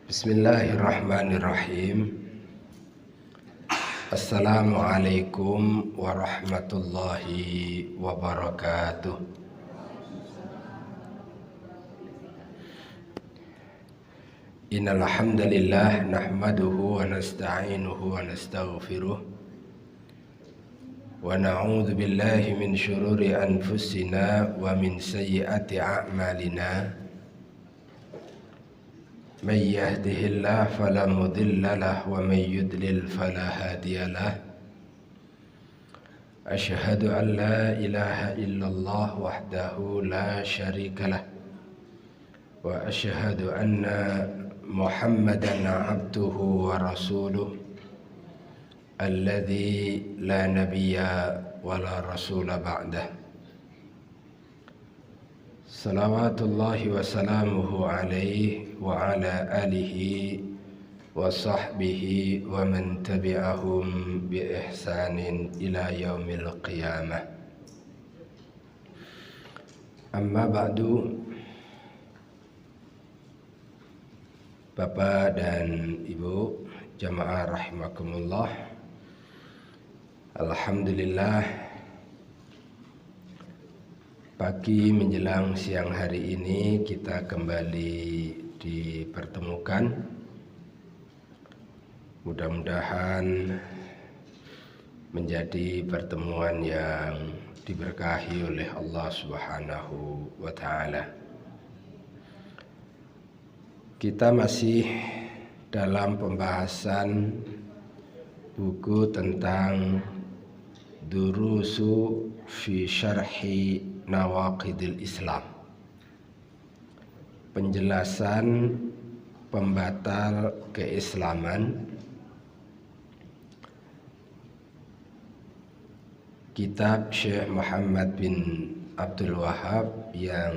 Bismillahirrahmanirrahim. Assalamualaikum warahmatullahi wabarakatuh. Innal hamdalillah nahmaduhu wa nasta'inuhu wa nastaghfiruh wa na'udzu billahi min syururi anfusina wa min sayyiati a'malina. من يهده الله فلا مضل له ومن يضلل فلا هادي له أشهد أن لا إله إلا الله وحده لا شريك له وأشهد أن محمدا عبده ورسوله الذي لا نبي ولا رسول بعده Salawatullahi wa salamuhu alaihi wa ala alihi wa sahbihi wa man tabi'ahum bi ihsanin ila yaumil qiyamah. Amma ba'du. Bapak dan Ibu jamaah rahimakumullah. Alhamdulillah, pagi menjelang siang hari ini kita kembali dipertemukan. Mudah-mudahan menjadi pertemuan yang diberkahi oleh Allah Subhanahu wa ta'ala. Kita masih dalam pembahasan buku tentang Durusu fi Syarhi Nawaqidil Islam, penjelasan pembatal keislaman, kitab Syekh Muhammad bin Abdul Wahhab yang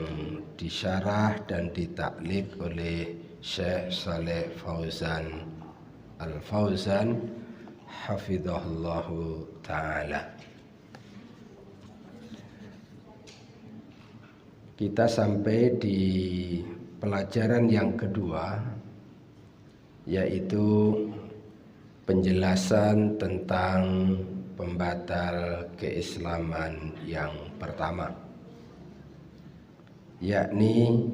disyarah dan ditaklif oleh Syekh Saleh Fauzan Al-Fauzan hafizahullahu ta'ala. Kita sampai di pelajaran yang kedua, yaitu penjelasan tentang pembatal keislaman yang pertama, yakni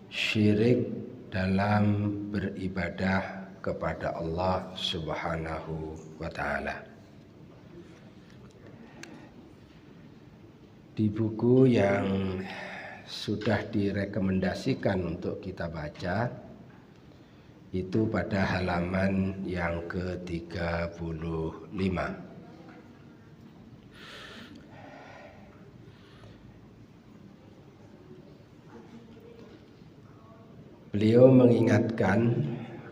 syirik dalam beribadah kepada Allah Subhanahu wa ta'ala. Di buku yang sudah direkomendasikan untuk kita baca itu pada halaman yang ke-35. Beliau mengingatkan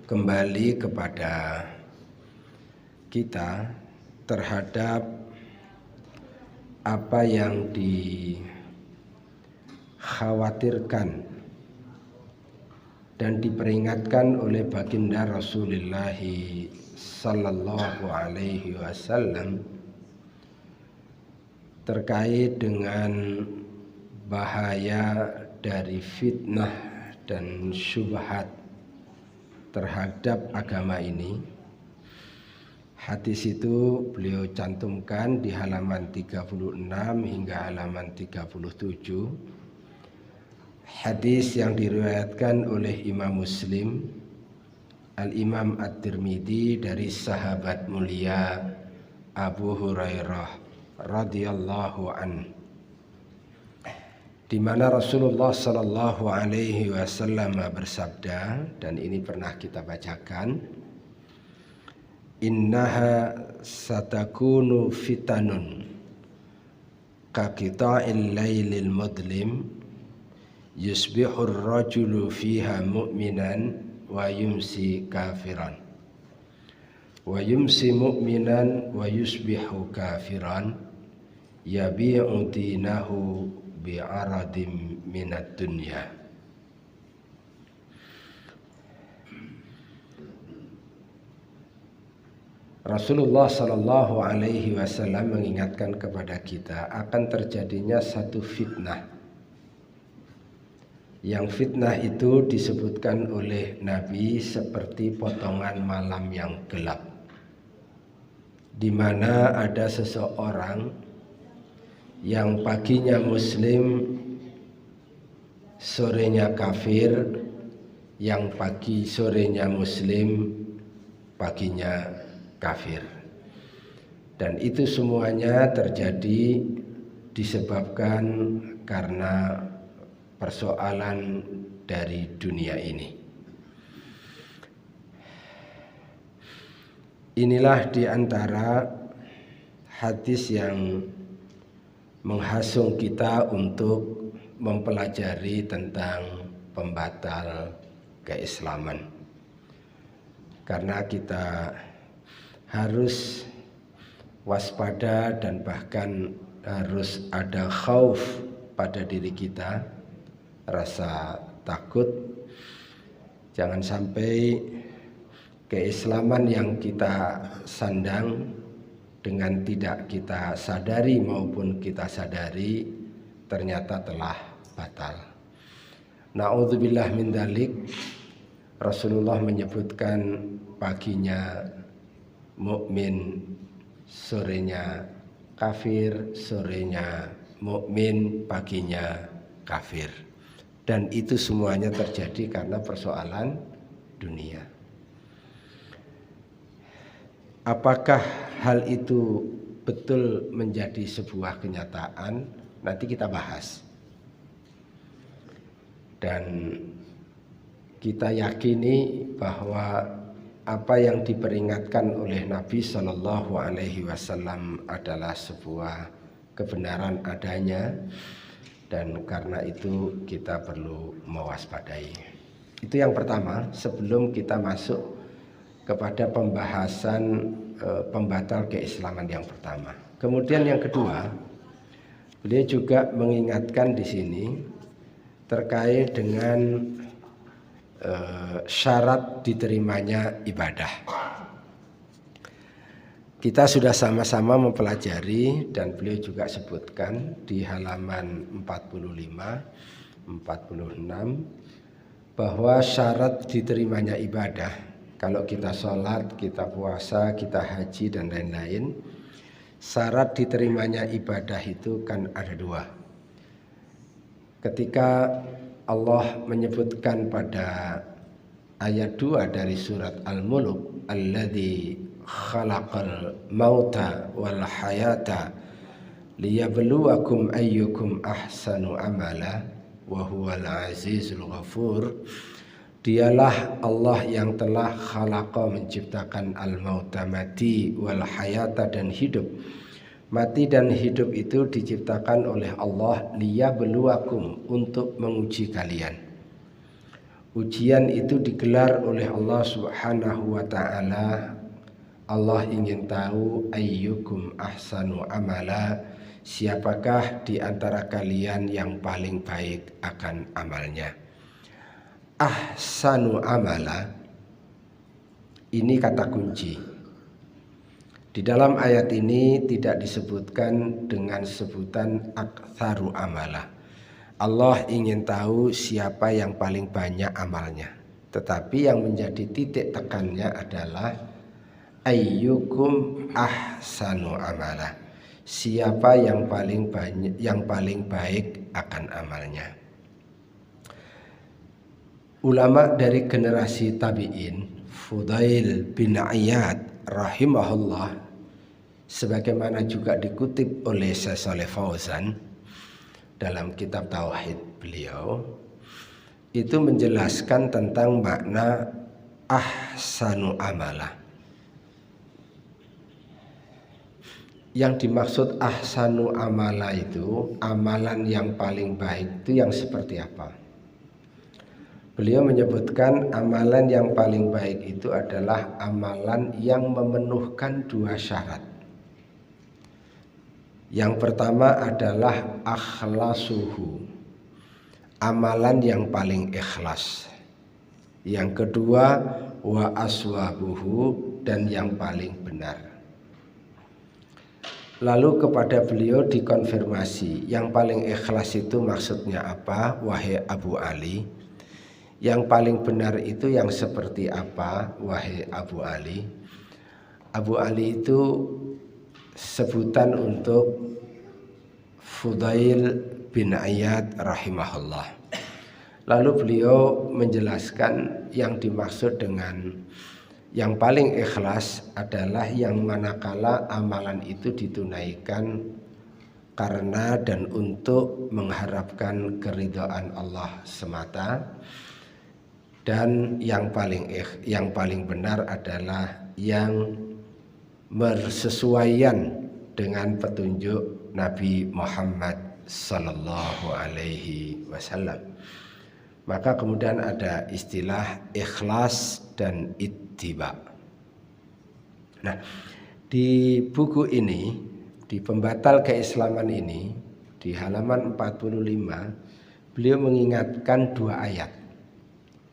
kembali kepada kita terhadap apa yang dikhawatirkan dan diperingatkan oleh baginda Rasulullah sallallahu alaihi wasallam terkait dengan bahaya dari fitnah dan syubhat terhadap agama ini. Hadis itu beliau cantumkan di halaman 36 hingga halaman 37. Hadis yang diriwayatkan oleh Imam Muslim, Al-Imam At-Tirmidzi dari sahabat mulia Abu Hurairah radhiyallahu an, di mana Rasulullah sallallahu alaihi wasallam bersabda, dan ini pernah kita bacakan, innaha satakunu fitanun kaqita'il lailil mudlim yusbihur rajulu fiha mu'minan wa yumsi kafiran wa yumsi mu'minan wa yusbihu kafiran yabi'u dinahu bi'aradim minad dunya. Rasulullah Sallallahu Alaihi Wasallam mengingatkan kepada kita akan terjadinya satu fitnah Yang fitnah itu disebutkan oleh Nabi seperti potongan malam yang gelap, di mana ada seseorang yang paginya muslim, sorenya kafir, yang pagi sorenya muslim, paginya kafir. Dan itu semuanya terjadi disebabkan karena persoalan dari dunia ini. Inilah di antara hadis yang menghasung kita untuk mempelajari tentang pembatal keislaman. Karena kita harus waspada dan bahkan harus ada khauf pada diri kita, rasa takut jangan sampai keislaman yang kita sandang dengan tidak kita sadari maupun kita sadari ternyata telah batal. Na'udzubillah min dzalik. Rasulullah menyebutkan paginya mukmin, sorenya kafir, sorenya mukmin, paginya kafir. Dan itu semuanya terjadi karena persoalan dunia. Apakah hal itu betul menjadi sebuah kenyataan? Nanti kita bahas. Dan kita yakini bahwa apa yang diperingatkan oleh Nabi Shallallahu Alaihi Wasallam adalah sebuah kebenaran adanya, dan karena itu kita perlu mewaspadai. Itu yang pertama sebelum kita masuk kepada pembahasan pembatal keislaman yang pertama. Kemudian yang kedua, beliau juga mengingatkan di sini terkait dengan syarat diterimanya ibadah. Kita sudah sama-sama mempelajari dan beliau juga sebutkan di halaman 45, 46 bahwa syarat diterimanya ibadah, kalau kita sholat, kita puasa, kita haji dan lain-lain, syarat diterimanya ibadah itu kan ada dua. Ketika Allah menyebutkan pada ayat 2 dari surat Al-Mulk, alladzi khalaqal mauta wal hayata liyabluwakum ayyukum ahsanu amala wa huwal azizul ghafur. Dialah Allah yang telah khalaqa, menciptakan al-mauta, mati, wal hayata, dan hidup. Mati dan hidup itu diciptakan oleh Allah liyabluwakum, untuk menguji kalian. Ujian itu digelar oleh Allah Subhanahu wa ta'ala. Allah ingin tahu ayyukum ahsanu amala, siapakah di antara kalian yang paling baik akan amalnya. Ahsanu amala ini kata kunci. Di dalam ayat ini tidak disebutkan dengan sebutan aktsaru amala. Allah ingin tahu siapa yang paling banyak amalnya. Tetapi yang menjadi titik tekannya adalah ayyukum ahsanu amala. Siapa yang paling banyak, yang paling baik akan amalnya. Ulama dari generasi tabi'in, Fudail bin Iyad rahimahullah, sebagaimana juga dikutip oleh Syekh Shalih Fauzan dalam kitab tauhid beliau, itu menjelaskan tentang makna ahsanu amala. Yang dimaksud ahsanu amala itu, amalan yang paling baik itu yang seperti apa? Beliau menyebutkan amalan yang paling baik itu adalah amalan yang memenuhkan dua syarat. Yang pertama adalah akhlasuhu, amalan yang paling ikhlas. Yang kedua wa aswabuhu, dan yang paling benar. Lalu kepada beliau dikonfirmasi, yang paling ikhlas itu maksudnya apa, wahai Abu Ali? Yang paling benar itu yang seperti apa, wahai Abu Ali? Abu Ali itu sebutan untuk Fudail bin Iyad rahimahullah. Lalu beliau menjelaskan yang dimaksud dengan yang paling ikhlas adalah yang manakala amalan itu ditunaikan karena dan untuk mengharapkan keridhaan Allah semata, dan yang paling benar adalah yang bersesuaian dengan petunjuk Nabi Muhammad sallallahu alaihi wasallam. Maka kemudian ada istilah ikhlas dan ittiba. Nah, di buku ini, di Pembatal Keislaman ini, di halaman 45, beliau mengingatkan dua ayat.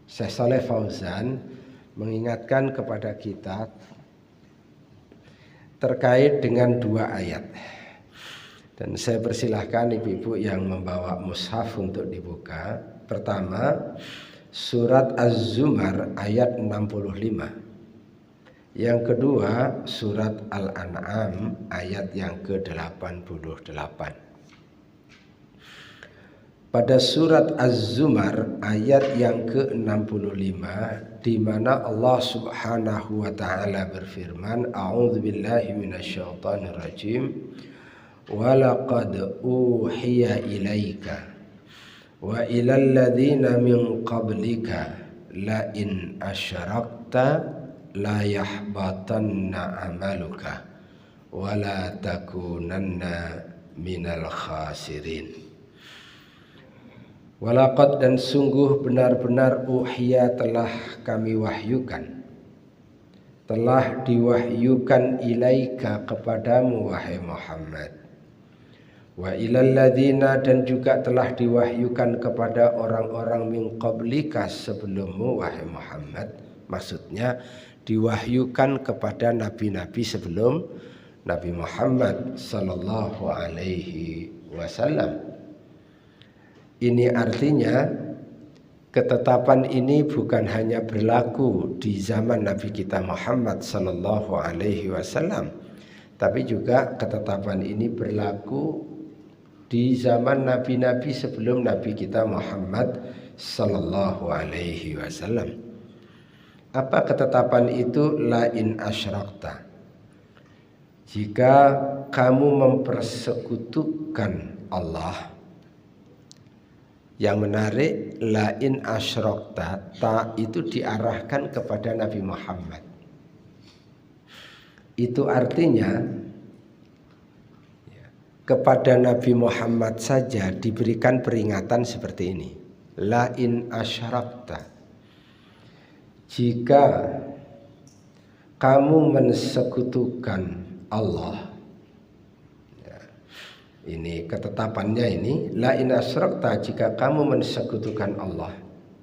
Syekh Shalih Fauzan mengingatkan kepada kita terkait dengan dua ayat. Dan saya persilahkan ibu-ibu yang membawa mushaf untuk dibuka. Pertama, surat Az-Zumar ayat 65. Yang kedua, surat Al-An'am ayat yang ke-88. Pada surat Az-Zumar ayat yang ke-65, di mana Allah Subhanahu wa taala berfirman, a'udzubillahi minasyaitonir rajim, wa laqad uhiya ilaika wa ilal ladzina min qablika la in asyrakta la yahbatanna amaluka wa la takunanna minal khasirin. Walaqad, dan sungguh benar-benar uhiya telah kami wahyukan, telah diwahyukan ilaika kepadamu wahai Muhammad, wa ilal ladzina, dan juga telah diwahyukan kepada orang-orang min qablika sebelummu wahai Muhammad. Maksudnya diwahyukan kepada nabi-nabi sebelum Nabi Muhammad sallallahu alaihi wasallam. Ini artinya ketetapan ini bukan hanya berlaku di zaman Nabi kita Muhammad sallallahu alaihi wasallam, tapi juga ketetapan ini berlaku di zaman nabi-nabi sebelum Nabi kita Muhammad sallallahu alaihi wasallam. Apa ketetapan itu? La in asyrakta, jika kamu mempersekutukan Allah. Yang menarik, la in asyrakta, ta itu diarahkan kepada Nabi Muhammad. Itu artinya kepada Nabi Muhammad saja diberikan peringatan seperti ini. La in asyrakta, jika kamu mensekutukan Allah. Ini ketetapannya ini, la in asyrakta, jika kamu mensekutukan Allah.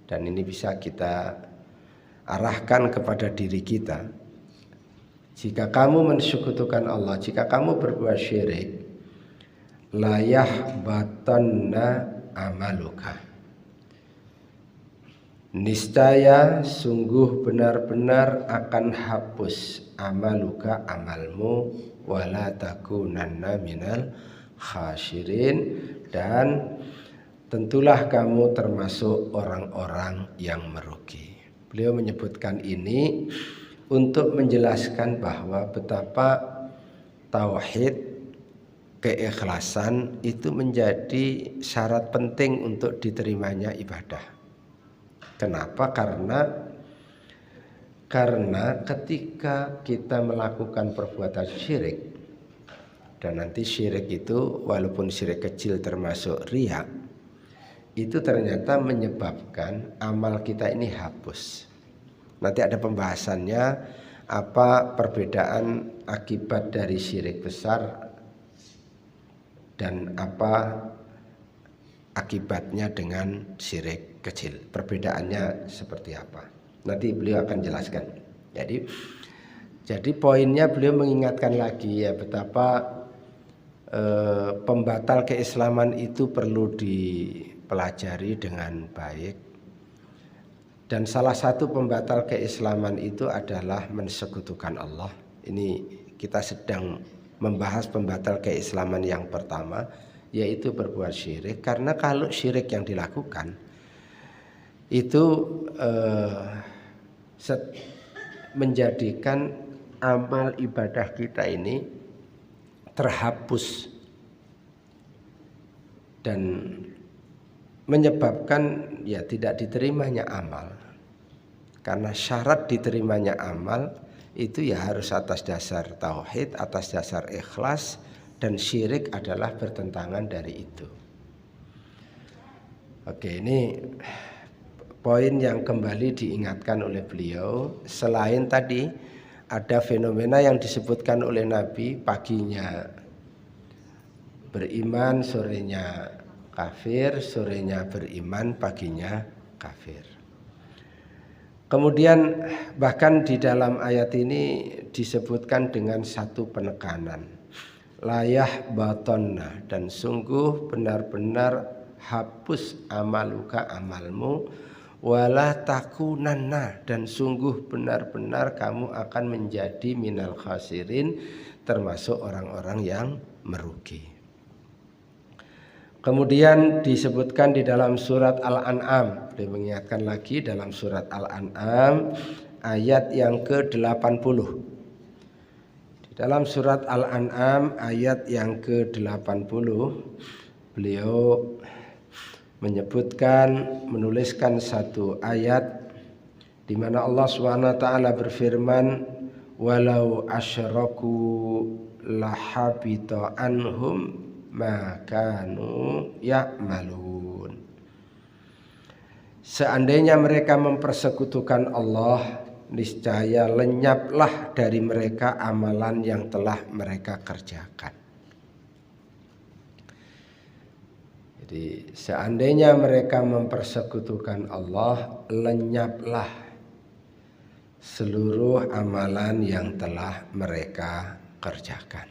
Dan ini bisa kita arahkan kepada diri kita. Jika kamu mensekutukan Allah, jika kamu berbuat syirik, la yahbatanna amaluka, niscaya sungguh benar-benar akan hapus amaluka, amalmu, wala takunanna minal khasirin, dan tentulah kamu termasuk orang-orang yang merugi. Beliau menyebutkan ini untuk menjelaskan bahwa betapa tauhid, keikhlasan itu menjadi syarat penting untuk diterimanya ibadah. Kenapa? Karena ketika kita melakukan perbuatan syirik, dan nanti syirik itu walaupun syirik kecil termasuk riya, itu ternyata menyebabkan amal kita ini hapus. Nanti ada pembahasannya, apa perbedaan akibat dari syirik besar dan apa akibatnya dengan syirik kecil. Perbedaannya seperti apa? Nanti beliau akan jelaskan. Jadi poinnya beliau mengingatkan lagi ya betapa pembatal keislaman itu perlu dipelajari dengan baik. Dan salah satu pembatal keislaman itu adalah mensekutukan Allah. Ini kita sedang membahas pembatal keislaman yang pertama, yaitu berbuat syirik. Karena kalau syirik yang dilakukan itu menjadikan amal ibadah kita ini terhapus dan menyebabkan ya tidak diterimanya amal. Karena syarat diterimanya amal itu ya harus atas dasar tauhid, atas dasar ikhlas, dan syirik adalah bertentangan dari itu. Oke, ini poin yang kembali diingatkan oleh beliau. Selain tadi ada fenomena yang disebutkan oleh Nabi, paginya beriman, sorenya kafir, sorenya beriman, paginya kafir. Kemudian bahkan di dalam ayat ini disebutkan dengan satu penekanan, layah batonna, dan sungguh benar-benar hapus amaluka, amalmu, wala takunanna, dan sungguh benar-benar kamu akan menjadi minal khasirin, termasuk orang-orang yang merugi. Kemudian disebutkan di dalam surat Al-An'am, mengingatkan lagi dalam surat Al-An'am ayat yang ke-80. Di dalam surat Al-An'am ayat yang ke-80 beliau menuliskan satu ayat di mana Allah SWT berfirman, walau asyraku lahabita anhum makanu ya'malun. Seandainya mereka mempersekutukan Allah, niscaya lenyaplah dari mereka amalan yang telah mereka kerjakan. Jadi seandainya mereka mempersekutukan Allah, lenyaplah seluruh amalan yang telah mereka kerjakan.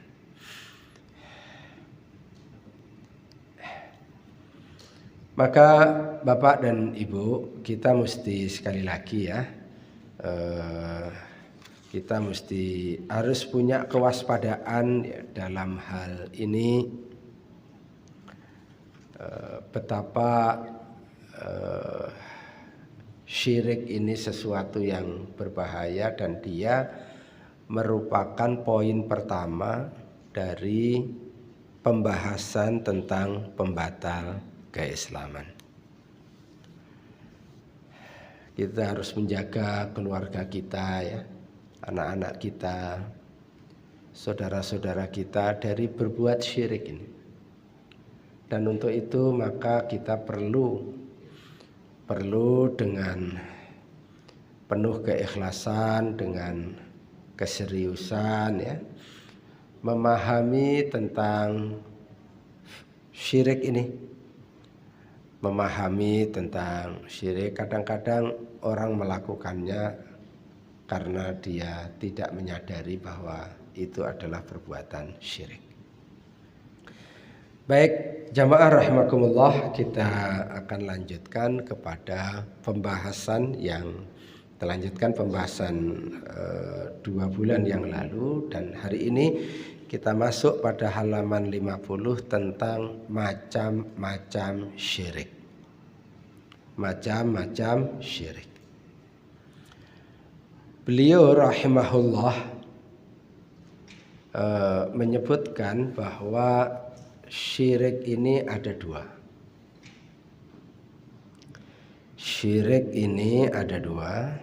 Maka Bapak dan Ibu, kita mesti sekali lagi ya, kita mesti harus punya kewaspadaan ya, dalam hal ini. Betapa syirik ini sesuatu yang berbahaya, dan dia merupakan poin pertama dari pembahasan tentang pembatal keislaman. Kita harus menjaga keluarga kita ya, anak-anak kita, saudara-saudara kita dari berbuat syirik ini. Dan untuk itu maka kita perlu dengan penuh keikhlasan, dengan keseriusan ya, memahami tentang syirik ini. Memahami tentang syirik, kadang-kadang orang melakukannya karena dia tidak menyadari bahwa itu adalah perbuatan syirik. Baik, jamaah rahimakumullah, kita akan lanjutkan kepada pembahasan yang terlanjutkan pembahasan 2 bulan yang lalu, dan hari ini kita masuk pada halaman 50 tentang macam-macam syirik. Macam-macam syirik. Beliau rahimahullah menyebutkan bahwa syirik ini ada dua. Syirik ini ada dua.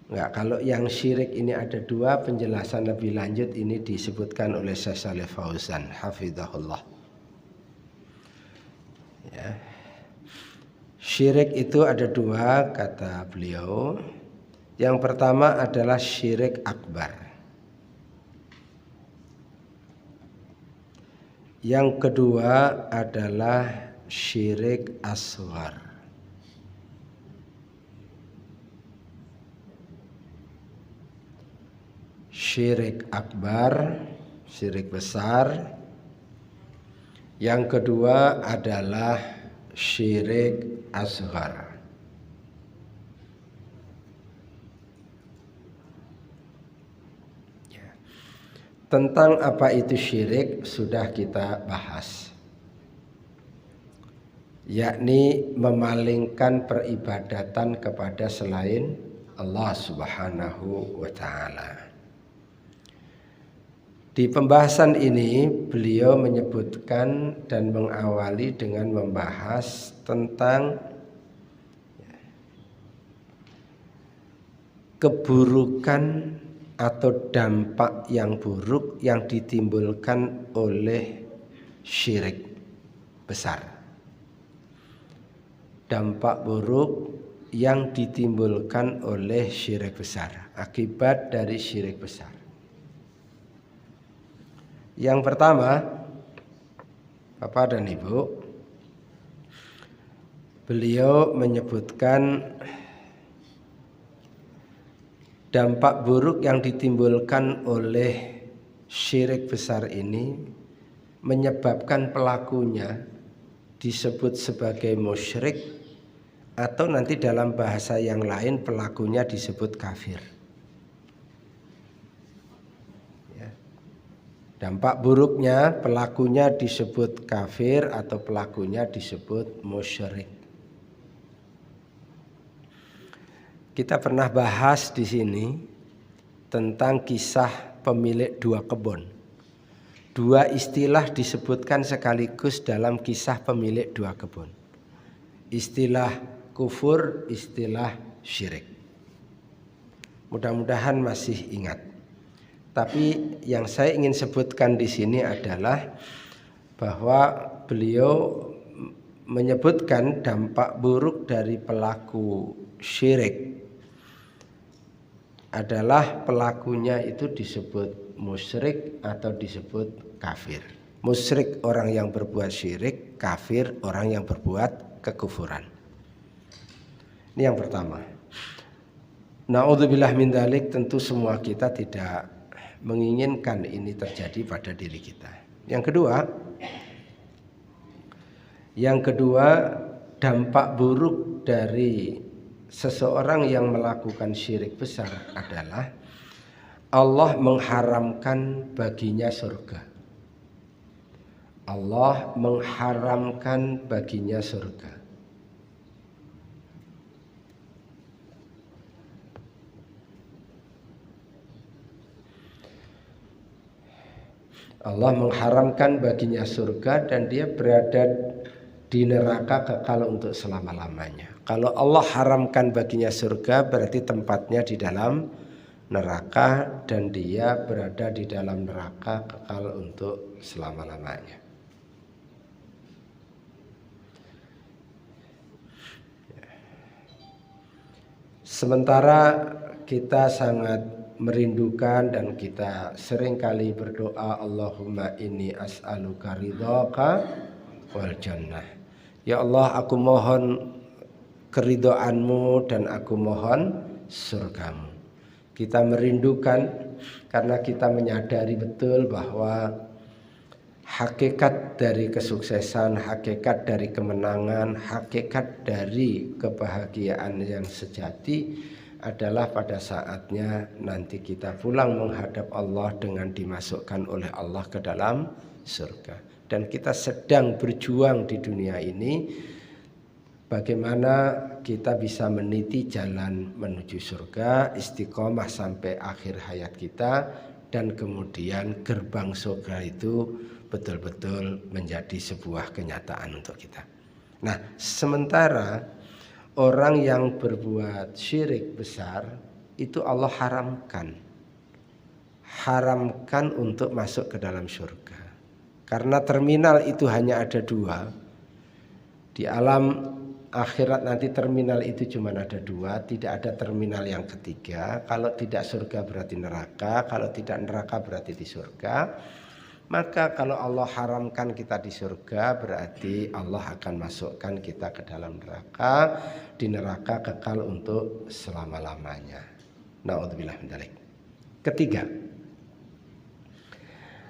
Enggak, kalau yang syirik ini ada dua, penjelasan lebih lanjut ini disebutkan oleh Syekh Shalih Fauzan hafizahullah. Ya. Syirik itu ada dua kata beliau. Yang pertama adalah syirik akbar. Yang kedua adalah syirik asghar. Syirik akbar syirik besar. Yang kedua adalah syirik asghar. Tentang apa itu syirik sudah kita bahas, yakni memalingkan peribadatan kepada selain Allah Subhanahu wa ta'ala. Di pembahasan ini beliau menyebutkan dan mengawali dengan membahas tentang keburukan atau dampak yang buruk yang ditimbulkan oleh syirik besar. Dampak buruk yang ditimbulkan oleh syirik besar, akibat dari syirik besar. Yang pertama, Bapak dan Ibu, beliau menyebutkan dampak buruk yang ditimbulkan oleh syirik besar ini menyebabkan pelakunya disebut sebagai musyrik, atau nanti dalam bahasa yang lain pelakunya disebut kafir. Ya. Dampak buruknya pelakunya disebut kafir atau pelakunya disebut musyrik. Kita pernah bahas di sini tentang kisah pemilik dua kebun. Dua istilah disebutkan sekaligus dalam kisah pemilik dua kebun. Istilah kufur, istilah syirik. Mudah-mudahan masih ingat. Tapi yang saya ingin sebutkan di sini adalah bahwa beliau menyebutkan dampak buruk dari pelaku syirik adalah pelakunya itu disebut musyrik atau disebut kafir. Musyrik orang yang berbuat syirik, kafir orang yang berbuat kekufuran. Ini yang pertama. Na'udzubillah min dzalik, tentu semua kita tidak menginginkan ini terjadi pada diri kita. Yang kedua, dampak buruk dari seseorang yang melakukan syirik besar adalah Allah mengharamkan baginya surga. Allah mengharamkan baginya surga. Allah mengharamkan baginya surga dan dia berada di neraka kekal untuk selama-lamanya. Kalau Allah haramkan baginya surga berarti tempatnya di dalam neraka dan dia berada di dalam neraka kekal untuk selama-lamanya. Sementara kita sangat merindukan dan kita seringkali berdoa, Allahumma inni as'aluka ridhaka wal jannah. Ya Allah, aku mohon keridhoanmu dan aku mohon surgamu. Kita merindukan karena kita menyadari betul bahwa hakikat dari kesuksesan, hakikat dari kemenangan, hakikat dari kebahagiaan yang sejati adalah pada saatnya nanti kita pulang menghadap Allah dengan dimasukkan oleh Allah ke dalam surga. Dan kita sedang berjuang di dunia ini bagaimana kita bisa meniti jalan menuju surga, istiqomah sampai akhir hayat kita, dan kemudian gerbang surga itu betul-betul menjadi sebuah kenyataan untuk kita. Nah, sementara orang yang berbuat syirik besar itu Allah haramkan untuk masuk ke dalam surga. Karena terminal itu hanya ada dua. Di alam akhirat nanti terminal itu cuma ada dua, tidak ada terminal yang ketiga. Kalau tidak surga berarti neraka, kalau tidak neraka berarti di surga. Maka kalau Allah haramkan kita di surga, berarti Allah akan masukkan kita ke dalam neraka. Di neraka kekal untuk selama-lamanya. Na'udzubillah min dzalik. Ketiga,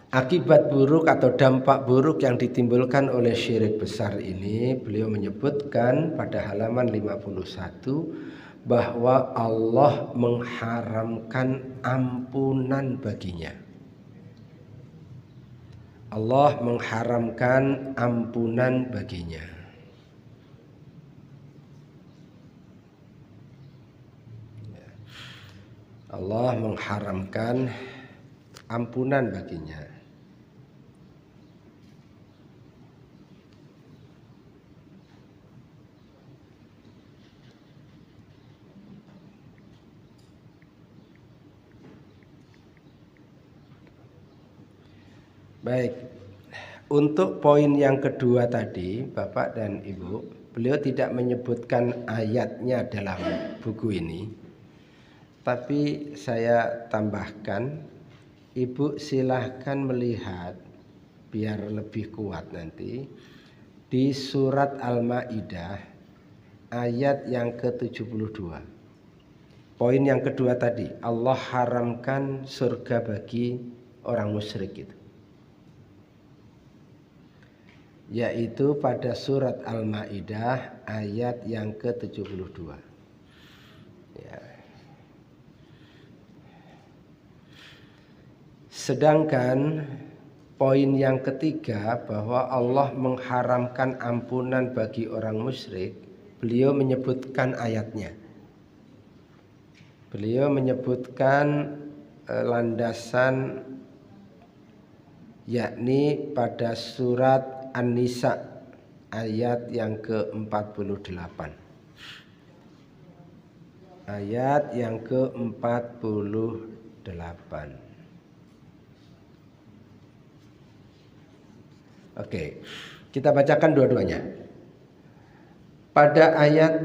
Akibat buruk atau dampak buruk yang ditimbulkan oleh syirik besar ini, beliau menyebutkan pada halaman 51 bahwa Allah mengharamkan ampunan baginya. Allah mengharamkan ampunan baginya. Allah mengharamkan ampunan baginya. Baik, untuk poin yang kedua tadi, Bapak dan Ibu, beliau tidak menyebutkan ayatnya dalam buku ini, tapi saya tambahkan, Ibu silahkan melihat biar lebih kuat nanti di surat Al-Maidah ayat yang ke-72. Poin yang kedua tadi, Allah haramkan surga bagi orang musyrik itu, yaitu pada surat Al-Maidah ayat yang ke-72. Ya. Sedangkan poin yang ketiga bahwa Allah mengharamkan ampunan bagi orang musyrik, beliau menyebutkan ayatnya. Beliau menyebutkan landasan, yakni pada surat An-Nisa ayat yang ke-48. Ayat yang ke-48. Oke, kita bacakan dua-duanya. Pada ayat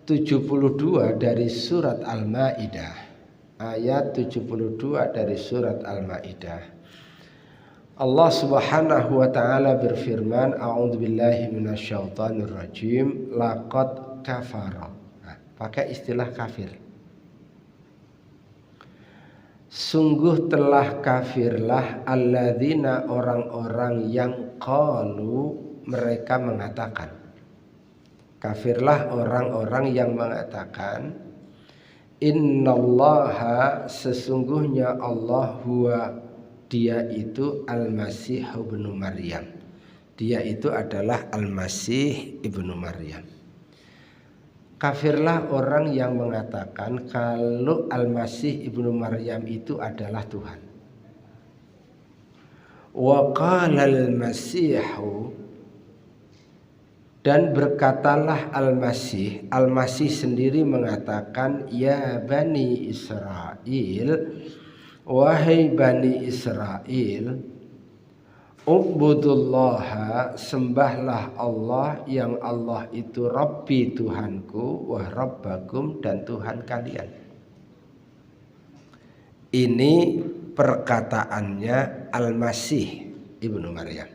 72 dari surat Al-Maidah, ayat 72 dari surat Al-Maidah, Allah Subhanahu wa taala berfirman, a'udzubillahi minasyaitonir rajim, laqad kafara. Nah, pakai istilah kafir. Sungguh telah kafirlah alladzina, orang-orang yang qalu, mereka mengatakan. Kafirlah orang-orang yang mengatakan, innallaha, sesungguhnya Allah, huwa, dia itu Al-Masih ibnu Maryam. Dia itu adalah Al-Masih ibnu Maryam. Kafirlah orang yang mengatakan kalau Al-Masih ibnu Maryam itu adalah Tuhan. Wa qala al-Masihu, dan berkatalah Al-Masih, Al-Masih sendiri mengatakan, ya Bani Israel, wahai Bani Israel, ubudullaha, sembahlah Allah, yang Allah itu Rabbi, Tuhanku, wa Rabbakum, dan Tuhan kalian. Ini perkataannya Al-Masih ibnu Maryam.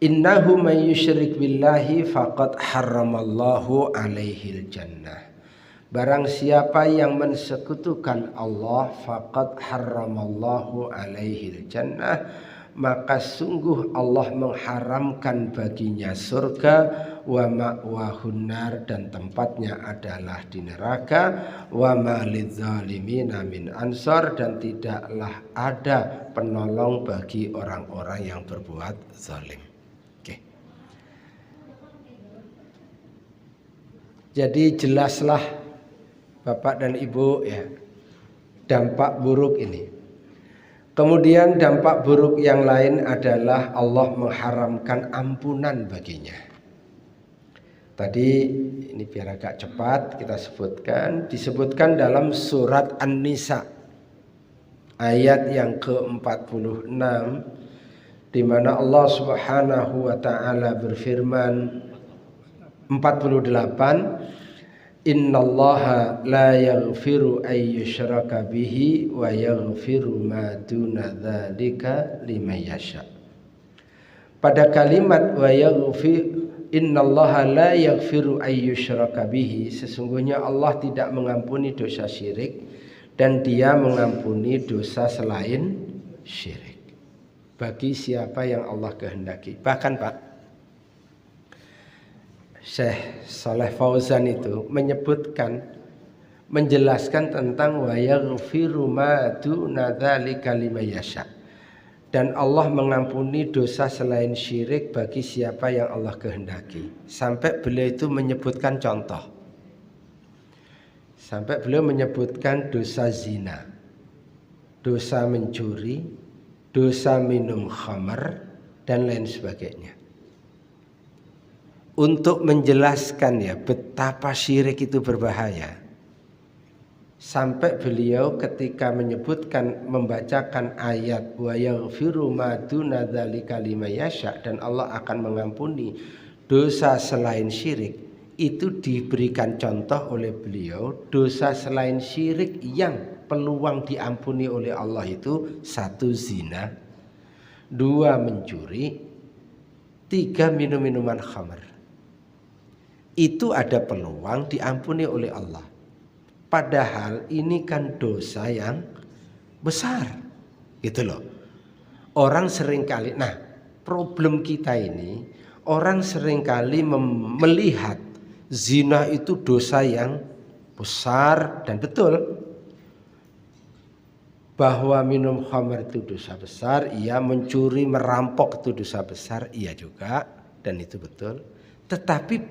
Innahu man yusyrik billahi faqad harramallahu alaihil jannah. Barang siapa yang mensekutukan Allah, faqad harramallahu alaihil jannah, maka sungguh Allah mengharamkan baginya surga, wa ma'wahun nar, dan tempatnya adalah di neraka, wa ma lidzalimina min ansar, dan tidaklah ada penolong bagi orang-orang yang berbuat zalim. Oke. Jadi jelaslah Bapak dan Ibu ya, dampak buruk ini. Kemudian dampak buruk yang lain adalah Allah mengharamkan ampunan baginya. Tadi ini biar agak cepat kita sebutkan, disebutkan dalam surat An-Nisa ayat yang ke-46, di mana Allah Subhanahu wa taala berfirman 48, innallaha la yaghfiru ay yushraka bihi wa yaghfiru ma duna dzalika liman yasha. Pada kalimat wa yaghfir, innallaha la yaghfiru ay yushraka bihi, sesungguhnya Allah tidak mengampuni dosa syirik dan dia mengampuni dosa selain syirik. Bagi siapa yang Allah kehendaki. Bahkan Pak Syekh Saleh Fauzan itu menjelaskan tentang wa yaghfiru ma duna dzalika liman yasha. Dan Allah mengampuni dosa selain syirik bagi siapa yang Allah kehendaki. Sampai beliau itu menyebutkan contoh. Sampai beliau menyebutkan dosa zina, dosa mencuri, dosa minum khamar, dan lain sebagainya. Untuk menjelaskan ya betapa syirik itu berbahaya. Sampai beliau ketika membacakan ayat wa yaghfiru ma duna dzalika liman yasha, dan Allah akan mengampuni dosa selain syirik, itu diberikan contoh oleh beliau dosa selain syirik yang peluang diampuni oleh Allah itu 1 zina, 2 mencuri, 3 minum minuman khamar. Itu ada peluang diampuni oleh Allah. Padahal ini kan dosa yang besar, gitu loh. Orang seringkali, problem kita ini, orang seringkali melihat zina itu dosa yang besar, dan betul bahwa minum khamar itu dosa besar, iya, mencuri, merampok itu dosa besar, iya juga, dan itu betul. Tetapi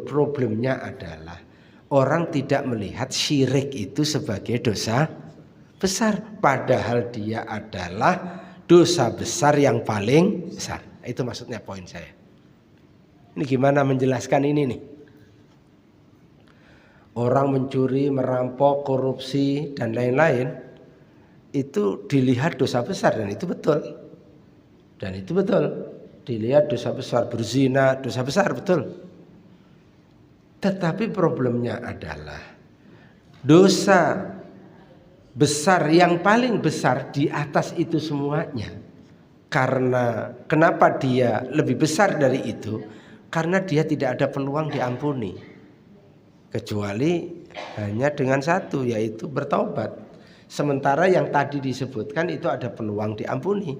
problemnya adalah orang tidak melihat syirik itu sebagai dosa besar, padahal dia adalah dosa besar yang paling besar. Itu maksudnya poin saya. Ini gimana menjelaskan ini nih? Orang mencuri, merampok, korupsi, dan lain-lain itu dilihat dosa besar, dan itu betul. Dan itu betul. Dilihat dosa besar, berzina, dosa besar, betul. Tetapi problemnya adalah dosa besar yang paling besar di atas itu semuanya. Karena kenapa dia lebih besar dari itu? Karena dia tidak ada peluang diampuni, kecuali hanya dengan satu, yaitu bertaubat. Sementara yang tadi disebutkan itu ada peluang diampuni.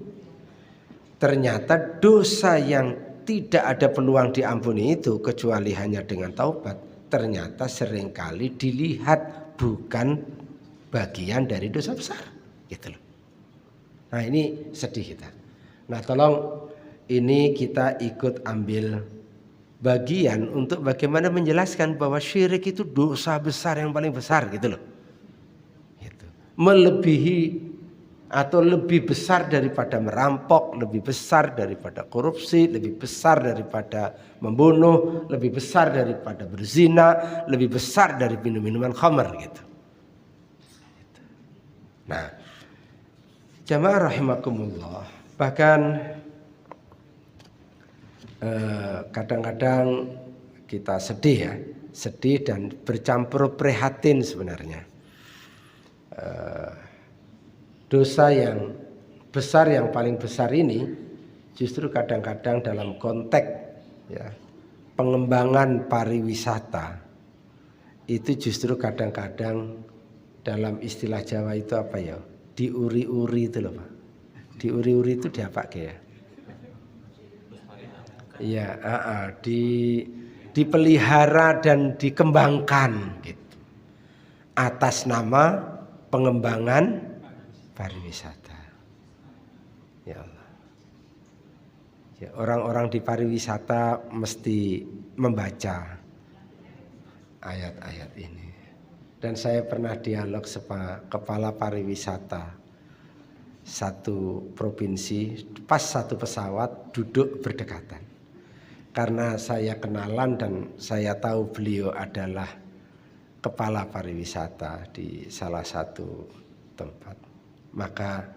Ternyata dosa yang tidak ada peluang diampuni itu kecuali hanya dengan taubat, ternyata seringkali dilihat bukan bagian dari dosa besar, gitu loh. Nah, ini sedih kita. Nah, tolong ini kita ikut ambil bagian untuk bagaimana menjelaskan bahwa syirik itu dosa besar yang paling besar, gitu loh. Gitu. Melebihi atau lebih besar daripada merampok, lebih besar daripada korupsi, lebih besar daripada membunuh, lebih besar daripada berzina, lebih besar dari minum-minuman khamar, gitu. Nah, jamaah rahimakumullah, bahkan kadang-kadang kita sedih dan bercampur prihatin sebenarnya. Dosa yang besar, yang paling besar ini justru kadang-kadang dalam konteks ya, pengembangan pariwisata itu justru kadang-kadang dalam istilah Jawa itu apa ya, diuri-uri itu loh Pak. Diuri-uri itu diapakan ya? Iya, dipelihara dan dikembangkan gitu atas nama pengembangan pariwisata. Ya Allah. Ya, orang-orang di pariwisata mesti membaca ayat-ayat ini. Dan saya pernah dialog sama kepala pariwisata satu provinsi, pas satu pesawat duduk berdekatan. Karena saya kenalan dan saya tahu beliau adalah kepala pariwisata di salah satu tempat, maka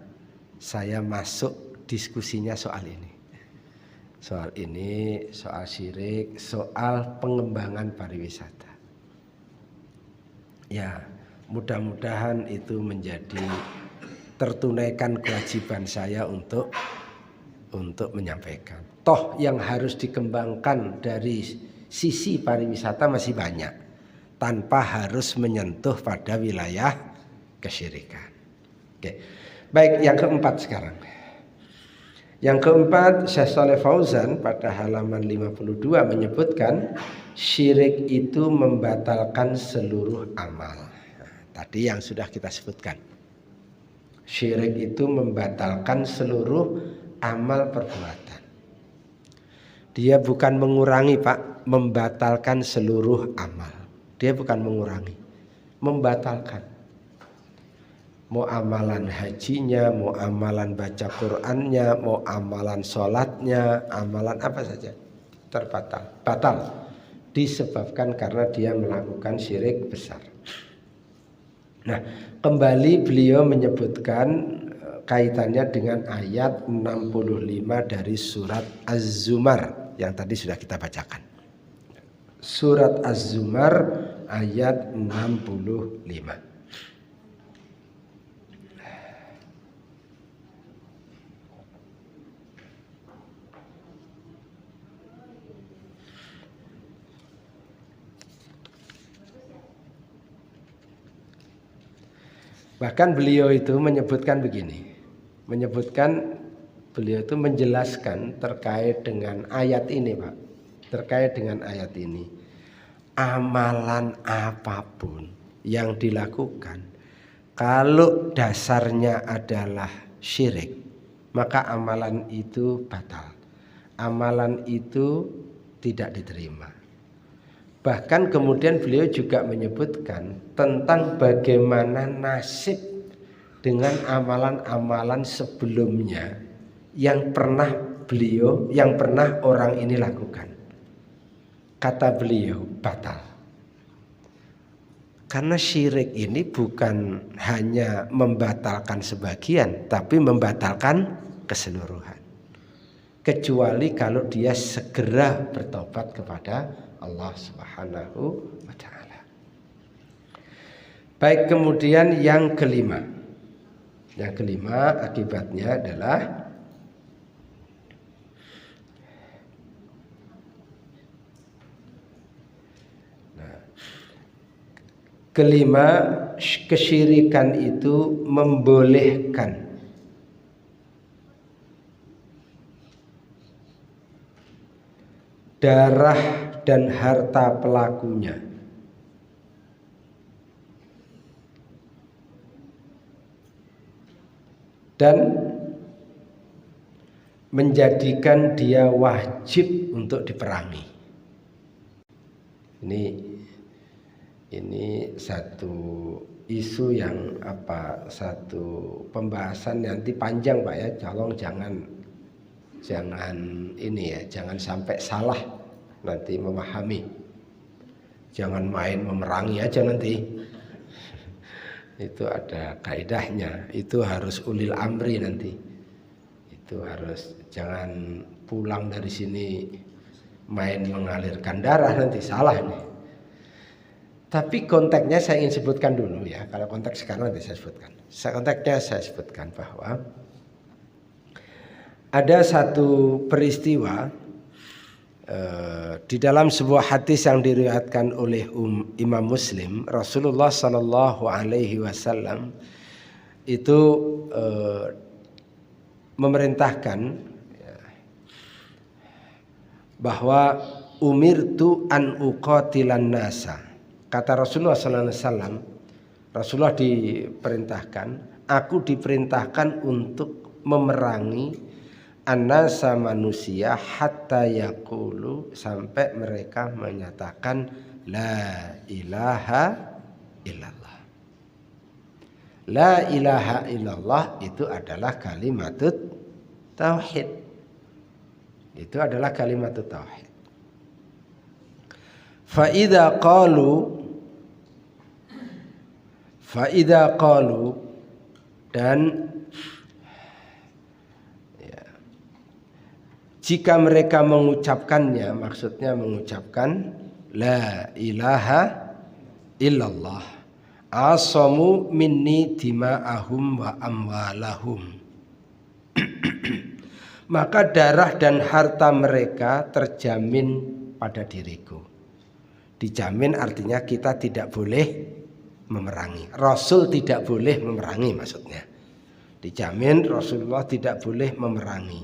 saya masuk diskusinya soal ini. Soal syirik, soal pengembangan pariwisata. Ya, mudah-mudahan itu menjadi tertunaikan kewajiban saya untuk menyampaikan. Toh yang harus dikembangkan dari sisi pariwisata masih banyak, tanpa harus menyentuh pada wilayah kesyirikan. Oke. Baik, yang keempat sekarang. Yang keempat, Syekh Shalih Fauzan pada halaman 52 menyebutkan syirik itu membatalkan seluruh amal. Nah, tadi yang sudah kita sebutkan. Syirik itu membatalkan seluruh amal perbuatan. Dia bukan mengurangi, Pak, membatalkan seluruh amal. Dia bukan mengurangi, membatalkan. Mau amalan hajinya, mau amalan baca Qur'annya, mau amalan sholatnya, amalan apa saja terbatal, batal disebabkan karena dia melakukan syirik besar. Nah, kembali beliau menyebutkan kaitannya dengan ayat 65 dari surat Az-Zumar yang tadi sudah kita bacakan. Surat Az-Zumar ayat 65. Bahkan beliau itu menyebutkan begini, beliau itu menjelaskan terkait dengan ayat ini, Pak. Terkait dengan ayat ini, amalan apapun yang dilakukan, kalau dasarnya adalah syirik, maka amalan itu batal. Amalan itu tidak diterima. Bahkan kemudian beliau juga menyebutkan tentang bagaimana nasib dengan amalan-amalan sebelumnya yang pernah orang ini lakukan. Kata beliau, batal. Karena syirik ini bukan hanya membatalkan sebagian, tapi membatalkan keseluruhan. Kecuali kalau dia segera bertobat kepada Allah Subhanahu wa ta'ala. Baik, kemudian yang kelima. Yang kelima akibatnya adalah kelima, kesyirikan itu membolehkan darah dan harta pelakunya dan menjadikan dia wajib untuk diperangi. Ini satu isu yang satu pembahasan nanti panjang, Pak ya. Tolong jangan sampai salah nanti memahami. Jangan main memerangi aja nanti. Itu ada kaidahnya. Itu harus ulil amri nanti. Itu harus, jangan pulang dari sini main mengalirkan darah, nanti salah nih. Tapi konteksnya saya ingin sebutkan dulu ya. Kalau konteks sekarang nanti saya sebutkan. Konteksnya saya sebutkan bahwa ada satu peristiwa di dalam sebuah hadis yang diriwayatkan oleh Imam Muslim, Rasulullah Sallallahu Alaihi Wasallam itu memerintahkan bahwa umirtu an uqatilan nasa. Kata Rasulullah Sallallahu Alaihi Wasallam, Rasulullah diperintahkan, aku diperintahkan untuk memerangi an-nasa manusia hatta yaqulu, sampai mereka menyatakan la ilaha illallah. La ilaha illallah itu adalah kalimatut tauhid. Itu adalah kalimatut tauhid. Fa idza qalu dan jika mereka mengucapkannya, maksudnya mengucapkan la ilaha illallah, asamu minni dima'ahum wa amwalahum, maka darah dan harta mereka terjamin pada diriku. Dijamin artinya kita tidak boleh memerangi. Rasul tidak boleh memerangi maksudnya. Dijamin Rasulullah tidak boleh memerangi.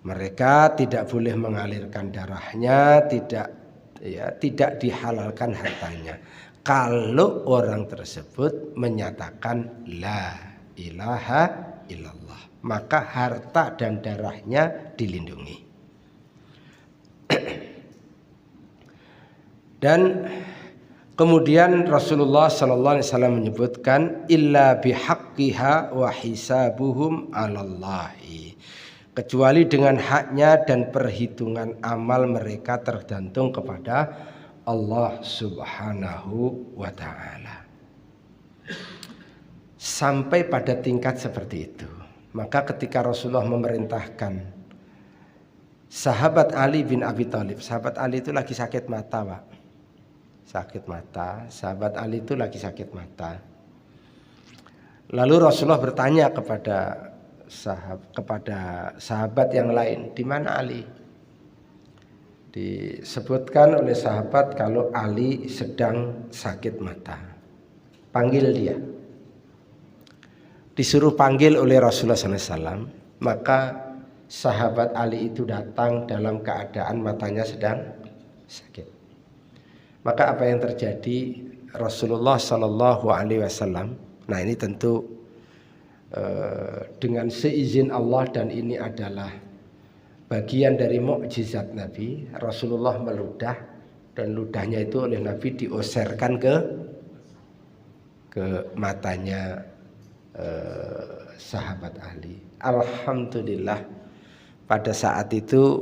Mereka tidak boleh mengalirkan darahnya, tidak dihalalkan hartanya. Kalau orang tersebut menyatakan la ilaha illallah, maka harta dan darahnya dilindungi. Dan kemudian Rasulullah sallallahu alaihi wasallam menyebutkan illa bihaqqiha wa hisabuhum 'alallahi, kecuali dengan haknya dan perhitungan amal mereka tergantung kepada Allah Subhanahu wa taala. Sampai pada tingkat seperti itu, maka ketika Rasulullah memerintahkan sahabat Ali bin Abi Thalib, sahabat Ali itu lagi sakit mata, Pak. Sakit mata, sahabat Ali itu lagi sakit mata. Lalu Rasulullah bertanya kepada sahabat yang lain, di mana Ali? Disebutkan oleh sahabat kalau Ali sedang sakit mata. Panggil dia. Disuruh panggil oleh Rasulullah SAW, maka sahabat Ali itu datang dalam keadaan matanya sedang sakit. Maka apa yang terjadi? Rasulullah Sallallahu Alaihi Wasallam. Nah ini tentu dengan seizin Allah, dan ini adalah bagian dari mukjizat Nabi. Rasulullah meludah, dan ludahnya itu oleh Nabi dioserkan ke matanya sahabat Ali. Alhamdulillah pada saat itu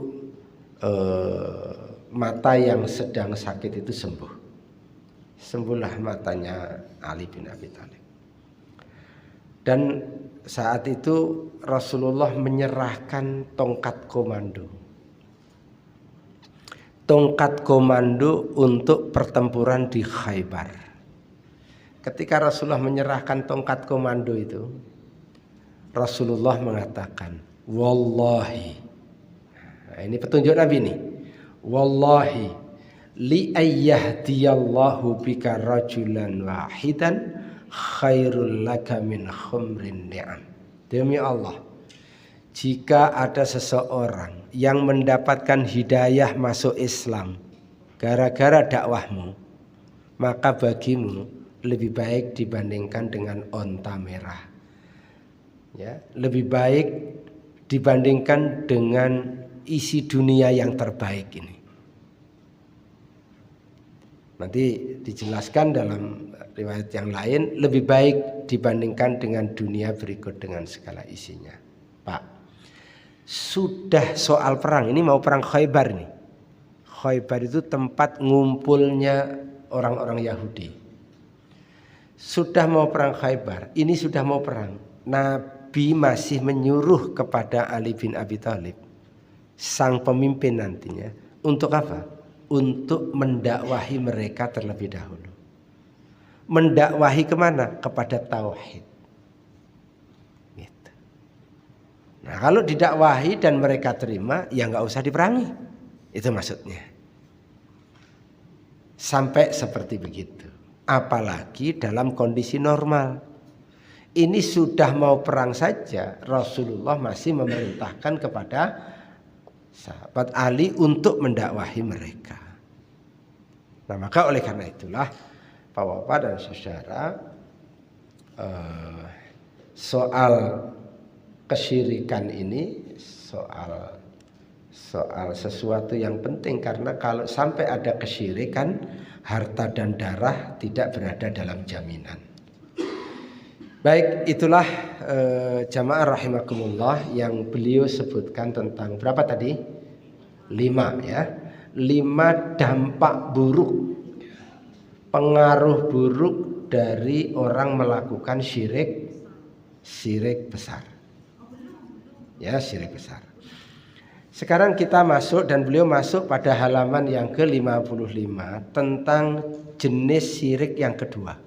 mata yang sedang sakit itu sembuhlah matanya Ali bin Abi Thalib. Dan saat itu Rasulullah menyerahkan tongkat komando untuk pertempuran di Khaybar. Ketika Rasulullah menyerahkan tongkat komando itu, Rasulullah mengatakan, wallahi, nah, ini petunjuk Nabi nih, wallahi li ayyahdiyallahu bika rajulan wahidan khairul laka min khumrin ni'am. Demi Allah, jika ada seseorang yang mendapatkan hidayah masuk Islam gara-gara dakwahmu, maka bagimu lebih baik dibandingkan dengan onta merah. Ya, lebih baik dibandingkan dengan isi dunia yang terbaik ini. Nanti dijelaskan dalam riwayat yang lain, lebih baik dibandingkan dengan dunia berikut dengan segala isinya. Pak, sudah soal perang, ini mau perang Khaybar nih. Khaybar itu tempat ngumpulnya orang-orang Yahudi. Sudah mau perang Khaybar, ini sudah mau perang. Nabi masih menyuruh kepada Ali bin Abi Thalib, sang pemimpin nantinya, untuk apa? Untuk mendakwahi mereka terlebih dahulu. Mendakwahi kemana? Kepada tauhid. Gitu. Nah kalau didakwahi dan mereka terima, ya nggak usah diperangi. Itu maksudnya. Sampai seperti begitu. Apalagi dalam kondisi normal. Ini sudah mau perang saja, Rasulullah masih memerintahkan kepada sahabat Ali untuk mendakwahi mereka. Nah maka oleh karena itulah Bapak-bapak dan saudara, soal kesyirikan ini soal sesuatu yang penting, karena kalau sampai ada kesyirikan, harta dan darah tidak berada dalam jaminan. Baik, itulah jamaah rahimakumullah yang beliau sebutkan tentang berapa tadi? 5 ya. 5 dampak buruk, pengaruh buruk dari orang melakukan syirik besar. Ya, syirik besar. Sekarang kita masuk, dan beliau masuk pada halaman yang ke-55 tentang jenis syirik yang kedua.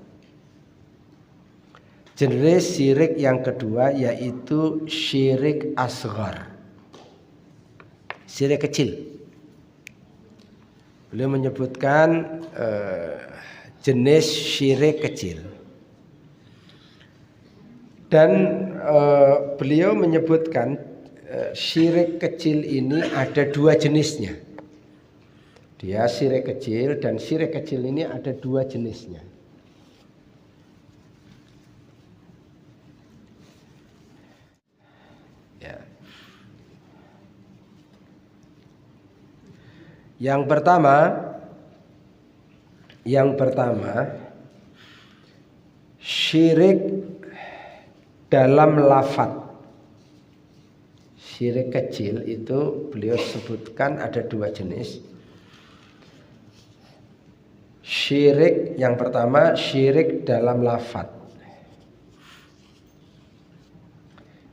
Jenis syirik yang kedua yaitu syirik asghar. Syirik kecil. Beliau menyebutkan jenis syirik kecil. Dan beliau menyebutkan syirik kecil ini ada dua jenisnya. Dia syirik kecil, dan syirik kecil ini ada dua jenisnya. Ya. Yang pertama syirik dalam lafaz. Syirik kecil itu beliau sebutkan ada dua jenis. Syirik yang pertama syirik dalam lafaz.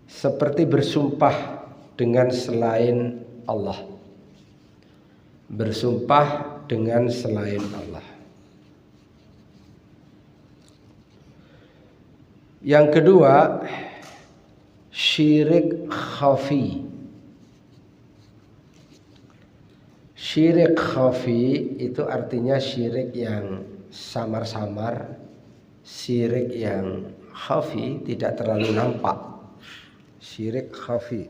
Seperti bersumpah dengan selain Allah. Bersumpah dengan selain Allah. Yang kedua syirik khafi. Syirik khafi itu artinya syirik yang samar-samar, syirik yang khafi tidak terlalu nampak. Syirik khafi.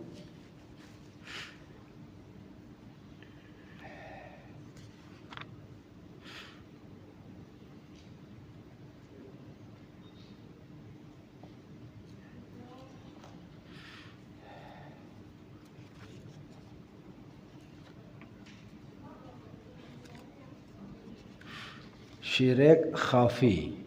Syirik khafi.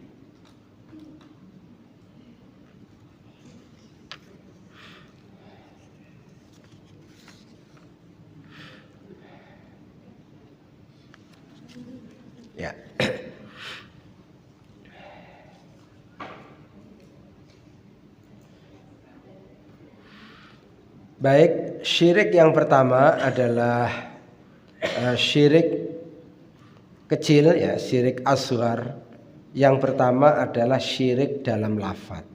Ya. Baik, syirik yang pertama adalah syirik kecil, ya, syirik asghar. Yang pertama adalah syirik dalam lafaz.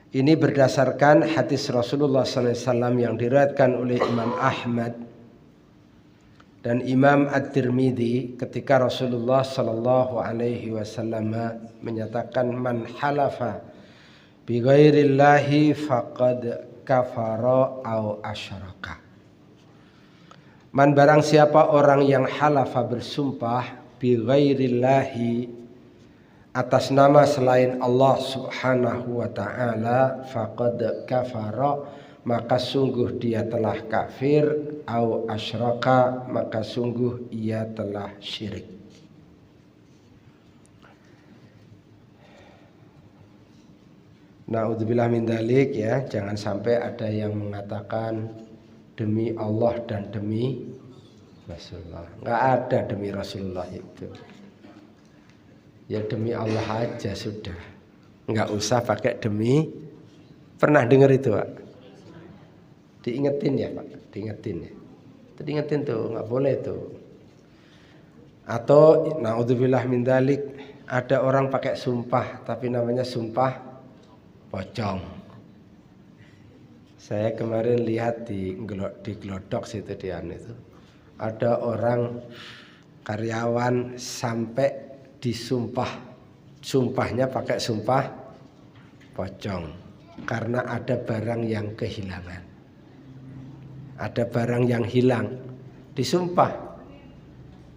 Ini berdasarkan hadis Rasulullah SAW yang diriwayatkan oleh Imam Ahmad dan Imam At-Tirmidzi ketika Rasulullah SAW menyatakan man halafa bi ghairillahi faqad kafara au asyraka. Man barang siapa orang yang halafa bersumpah bi ghairillahi atas nama selain Allah Subhanahu wa taala faqad kafara maka sungguh dia telah kafir au asyraka maka sungguh ia telah syirik. Na'udzubillah min dzalik, ya, jangan sampai ada yang mengatakan demi Allah dan demi Rasulullah. Enggak ada demi Rasulullah itu. Ya demi Allah aja sudah. Enggak usah pakai demi. Pernah dengar itu, Pak? Diingetin ya, Pak? Diingetin ya. Diingetin tuh, enggak boleh tuh. Atau naudzubillah min dzalik, ada orang pakai sumpah tapi namanya sumpah pocong. Saya kemarin lihat di Glodok situ di itu. Ada orang karyawan sampai sumpahnya pakai sumpah pocong karena ada barang yang kehilangan. Ada barang yang hilang, disumpah.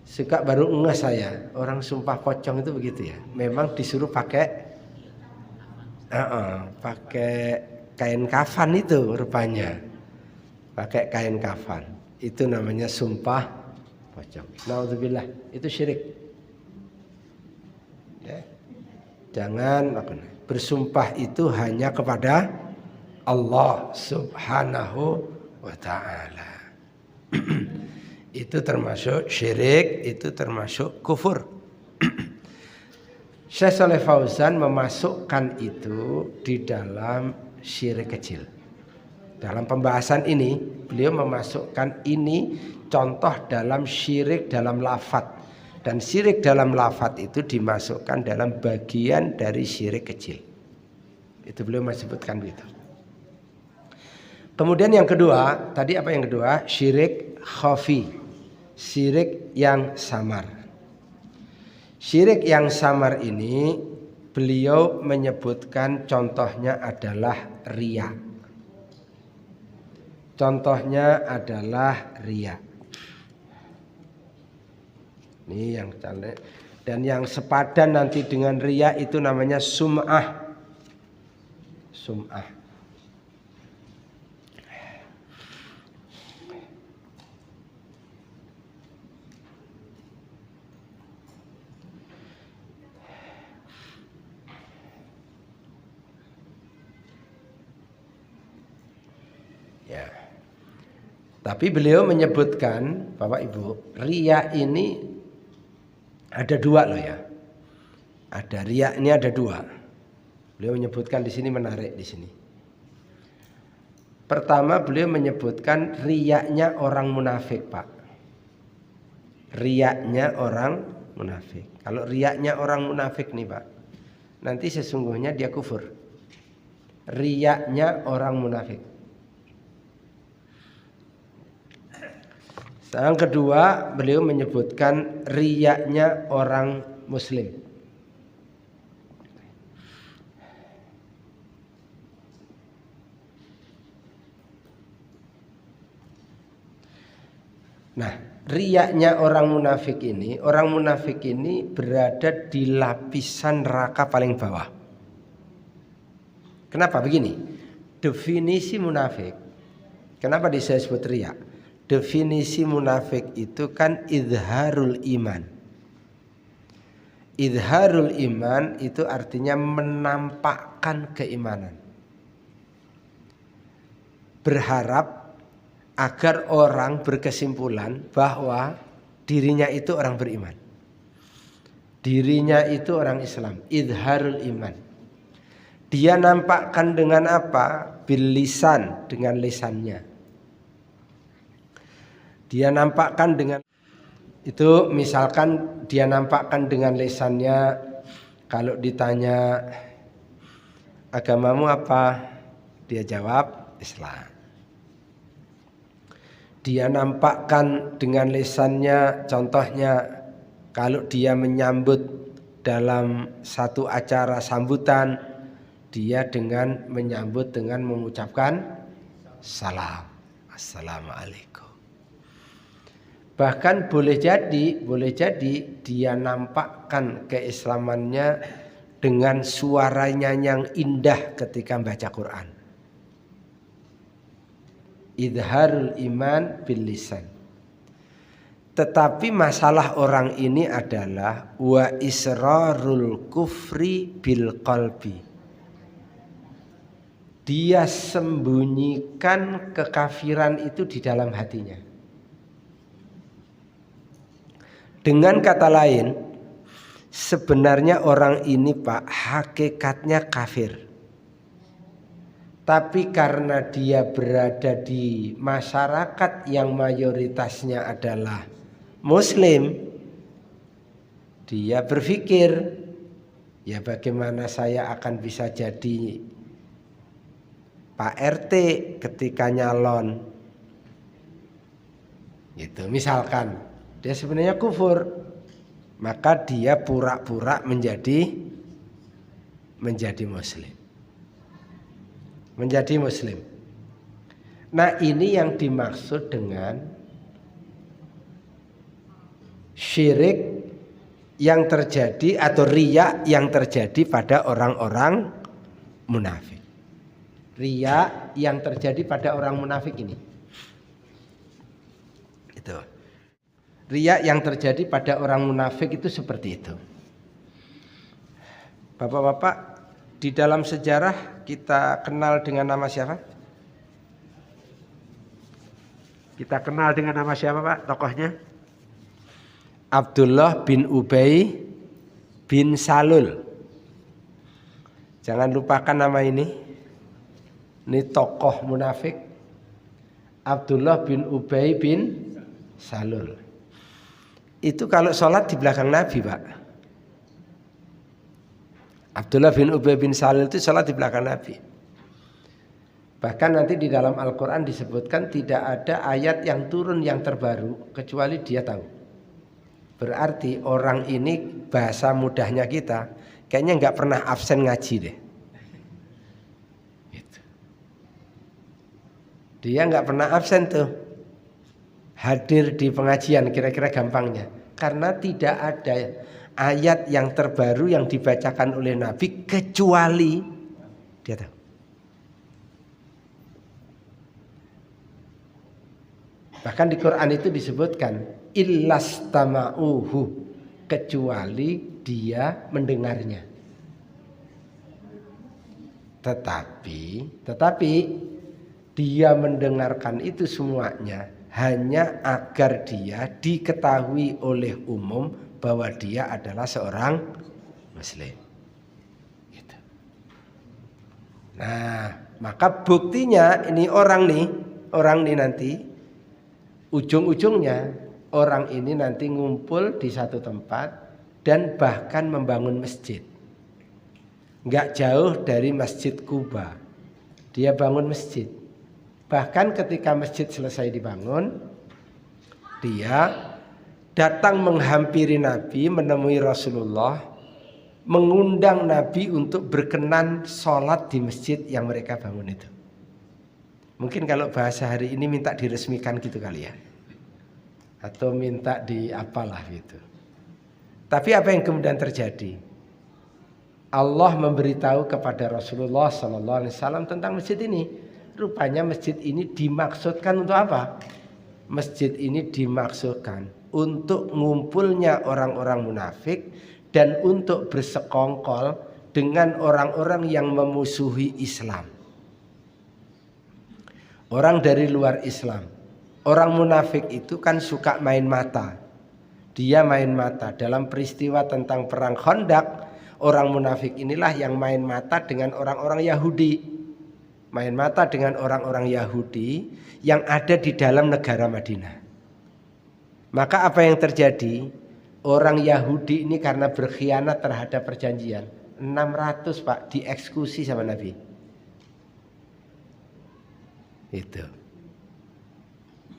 Suka baru ngeh saya, orang sumpah pocong itu begitu ya. Memang disuruh pakai kain kafan itu rupanya. Pakai kain kafan. Itu namanya sumpah pocong. Naudzubillah, itu syirik. Ya. Jangan bersumpah itu hanya kepada Allah Subhanahu wa taala. Itu termasuk syirik, itu termasuk kufur. Syekh Shalih Fauzan memasukkan itu di dalam syirik kecil. Dalam pembahasan ini beliau memasukkan ini contoh dalam syirik dalam lafaz. Dan syirik dalam lafaz itu dimasukkan dalam bagian dari syirik kecil. Itu beliau menyebutkan begitu. Kemudian yang kedua, tadi apa yang kedua? Syirik khafi. Syirik yang samar. Syirik yang samar ini beliau menyebutkan contohnya adalah riya. Contohnya adalah riya. Ini yang cantik. Dan yang sepadan nanti dengan riya itu namanya sum'ah. Sum'ah. Ya. Tapi beliau menyebutkan, Bapak Ibu, riya ini ada dua loh ya. Ada riya ini ada dua. Beliau menyebutkan di sini, menarik di sini. Pertama beliau menyebutkan riyanya orang munafik, Pak. Riyanya orang munafik. Kalau riyanya orang munafik nih, Pak, nanti sesungguhnya dia kufur. Riyanya orang munafik. Yang kedua, beliau menyebutkan riyanya orang muslim. Nah, riyanya orang munafik ini berada di lapisan neraka paling bawah. Kenapa begini? Definisi munafik. Kenapa disebut riya? Definisi munafik itu kan izharul iman. Izharul iman itu artinya menampakkan keimanan. Berharap agar orang berkesimpulan bahwa dirinya itu orang beriman. Dirinya itu orang Islam. Izharul iman. Dia nampakkan dengan apa? Bil lisan, dengan lisannya. Dia nampakkan dengan itu, misalkan dia nampakkan dengan lisannya, kalau ditanya agamamu apa, dia jawab Islam. Dia nampakkan dengan lisannya, contohnya kalau dia menyambut dalam satu acara sambutan, dia dengan menyambut dengan mengucapkan salam, assalamualaikum. Bahkan boleh jadi dia nampakkan keislamannya dengan suaranya yang indah ketika membaca Quran. Izharul iman bil lisan. Tetapi masalah orang ini adalah wa israrul kufri bil qalbi. Dia sembunyikan kekafiran itu di dalam hatinya. Dengan kata lain, sebenarnya orang ini, Pak, hakikatnya kafir. Tapi karena dia berada di masyarakat yang mayoritasnya adalah Muslim, dia berpikir, ya bagaimana saya akan bisa jadi Pak RT ketika nyalon. Gitu, misalkan. Dia sebenarnya kufur, maka dia pura-pura menjadi muslim. Menjadi muslim. Nah, ini yang dimaksud dengan syirik yang terjadi atau riya yang terjadi pada orang-orang munafik. Riya yang terjadi pada orang munafik ini. Itu. Riya yang terjadi pada orang munafik itu seperti itu. Bapak-bapak, di dalam sejarah kita kenal dengan nama siapa? Kita kenal dengan nama siapa, Pak, tokohnya? Abdullah bin Ubay bin Salul. Jangan lupakan nama ini. Ini tokoh munafik. Abdullah bin Ubay bin Salul. Itu kalau sholat di belakang Nabi, Pak. Abdullah bin Ubay bin Salul itu sholat di belakang Nabi. Bahkan nanti di dalam Al-Quran disebutkan tidak ada ayat yang turun yang terbaru kecuali dia tahu. Berarti orang ini, bahasa mudahnya kita, kayaknya nggak pernah absen ngaji deh. Gitu. Dia nggak pernah absen tuh hadir di pengajian, kira-kira gampangnya. Karena tidak ada ayat yang terbaru yang dibacakan oleh Nabi kecuali dia tahu. Bahkan di Quran itu disebutkan illastama'uhu, kecuali dia mendengarnya. Tetapi dia mendengarkan itu semuanya hanya agar dia diketahui oleh umum bahwa dia adalah seorang muslim. Gitu. Nah, maka buktinya ini orang nih nanti ujung-ujungnya orang ini nanti ngumpul di satu tempat dan bahkan membangun masjid. Nggak jauh dari Masjid Kuba, dia bangun masjid. Bahkan ketika masjid selesai dibangun, dia datang menghampiri Nabi, menemui Rasulullah, mengundang Nabi untuk berkenan sholat di masjid yang mereka bangun itu. Mungkin kalau bahasa hari ini minta diresmikan gitu kali ya, atau minta di apalah gitu. Tapi apa yang kemudian terjadi? Allah memberitahu kepada Rasulullah SAW tentang masjid ini. Rupanya masjid ini dimaksudkan untuk apa? Masjid ini dimaksudkan untuk ngumpulnya orang-orang munafik dan untuk bersekongkol dengan orang-orang yang memusuhi Islam. Orang dari luar Islam. Orang munafik itu kan suka main mata. Dia main mata. Dalam peristiwa tentang perang Khandaq, orang munafik inilah yang main mata dengan orang-orang Yahudi. Main mata dengan orang-orang Yahudi yang ada di dalam negara Madinah. Maka apa yang terjadi? Orang Yahudi ini karena berkhianat terhadap perjanjian, 600 Pak dieksekusi sama Nabi. Itu.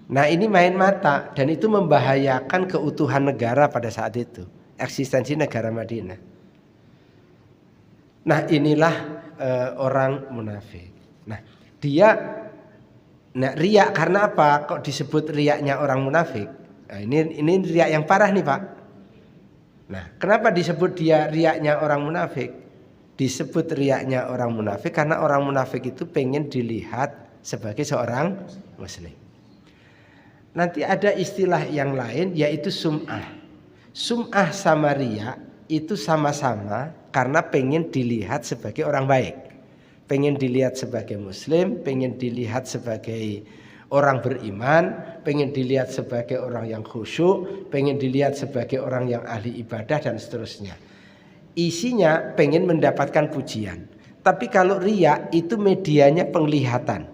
Nah, ini main mata dan itu membahayakan keutuhan negara pada saat itu, eksistensi negara Madinah. Nah, inilah orang munafik. Nah, dia riak karena apa? Kok disebut riaknya orang munafik? Nah, ini riak yang parah nih, Pak. Nah, kenapa disebut dia riaknya orang munafik? Disebut riaknya orang munafik karena orang munafik itu pengen dilihat sebagai seorang muslim. Nanti ada istilah yang lain yaitu sum'ah. Sum'ah sama riya itu sama-sama karena pengen dilihat sebagai orang baik. Pengen dilihat sebagai muslim, pengen dilihat sebagai orang beriman, pengen dilihat sebagai orang yang khusyuk, pengen dilihat sebagai orang yang ahli ibadah dan seterusnya. Isinya pengen mendapatkan pujian. Tapi kalau riya itu medianya penglihatan.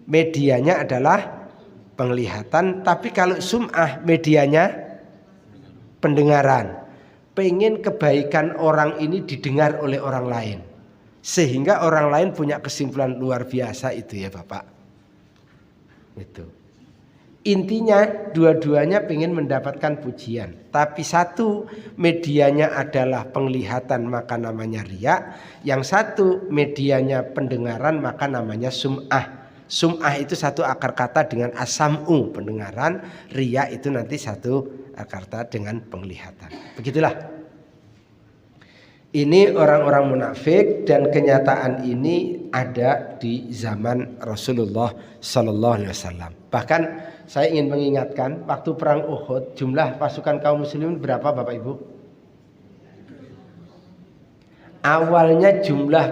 Medianya adalah penglihatan, tapi kalau sum'ah medianya pendengaran. Pengen kebaikan orang ini didengar oleh orang lain, sehingga orang lain punya kesimpulan luar biasa itu ya Bapak. Itu. Intinya dua-duanya pengen mendapatkan pujian. Tapi satu medianya adalah penglihatan maka namanya riya. Yang satu medianya pendengaran maka namanya sum'ah. Sum'ah itu satu akar kata dengan as-sam'u pendengaran, riya itu nanti satu akar kata dengan penglihatan. Begitulah. Ini orang-orang munafik dan kenyataan ini ada di zaman Rasulullah sallallahu alaihi wasallam. Bahkan saya ingin mengingatkan waktu perang Uhud jumlah pasukan kaum muslimin berapa Bapak Ibu? Awalnya jumlah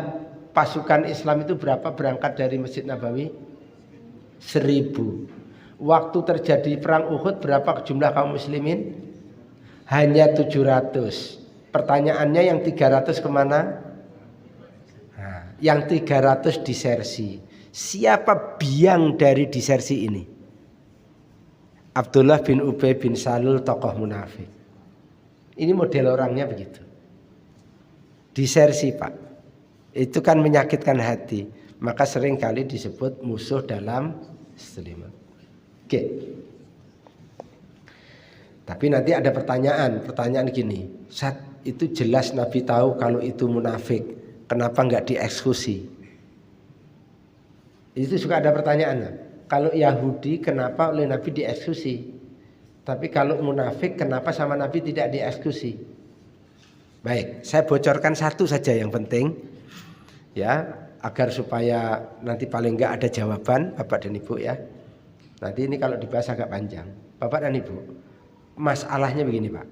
pasukan Islam itu berapa berangkat dari Masjid Nabawi? 1000. Waktu terjadi perang Uhud berapa jumlah kaum muslimin? Hanya 700. Pertanyaannya yang 300 kemana? Nah, yang 300 disersi. Siapa biang dari disersi ini? Abdullah bin Ubay bin Salul, tokoh munafik. Ini model orangnya begitu. Disersi Pak. Itu kan menyakitkan hati. Maka sering kali disebut musuh dalam Islam. Oke. Tapi nanti ada pertanyaan gini, Ustaz, itu jelas Nabi tahu kalau itu munafik, kenapa nggak dieksekusi? Itu suka ada pertanyaan. Kalau Yahudi kenapa oleh Nabi dieksekusi? Tapi kalau munafik kenapa sama Nabi tidak dieksekusi? Baik, saya bocorkan satu saja yang penting ya, agar supaya nanti paling enggak ada jawaban Bapak dan Ibu ya. Nanti ini kalau dibahas agak panjang. Bapak dan Ibu, masalahnya begini Pak.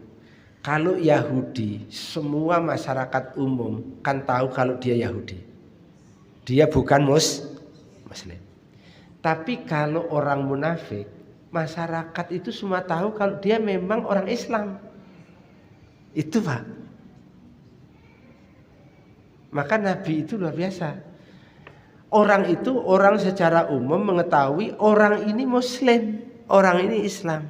Kalau Yahudi, semua masyarakat umum kan tahu kalau dia Yahudi. Dia bukan Muslim. Tapi kalau orang munafik, masyarakat itu semua tahu kalau dia memang orang Islam. Itu Pak. Maka Nabi itu luar biasa. Orang itu, orang secara umum mengetahui orang ini Muslim, orang ini Islam.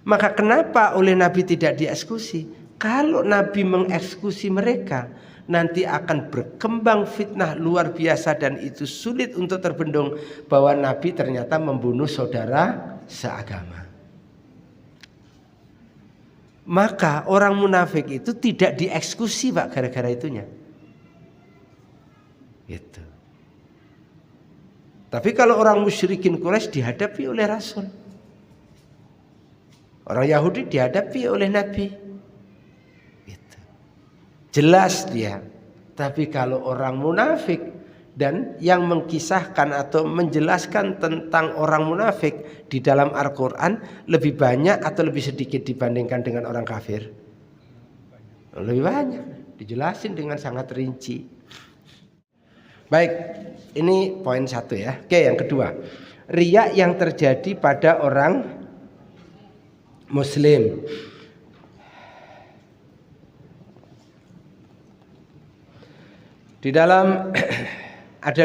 Maka kenapa oleh Nabi tidak dieksekusi? Kalau Nabi mengeksekusi mereka, nanti akan berkembang fitnah luar biasa dan itu sulit untuk terbendung bahwa Nabi ternyata membunuh saudara seagama. Maka orang munafik itu tidak dieksekusi Pak gara-gara itunya. Gitu. Tapi kalau orang musyrikin Quraisy dihadapi oleh Rasul. Orang Yahudi dihadapi oleh Nabi. Gitu. Jelas dia. Tapi kalau orang munafik dan yang mengkisahkan atau menjelaskan tentang orang munafik di dalam Al-Quran lebih banyak atau lebih sedikit dibandingkan dengan orang kafir? Lebih banyak. Dijelasin dengan sangat rinci. Baik, ini poin satu ya. Oke, yang kedua, riya yang terjadi pada orang Muslim. Di dalam ada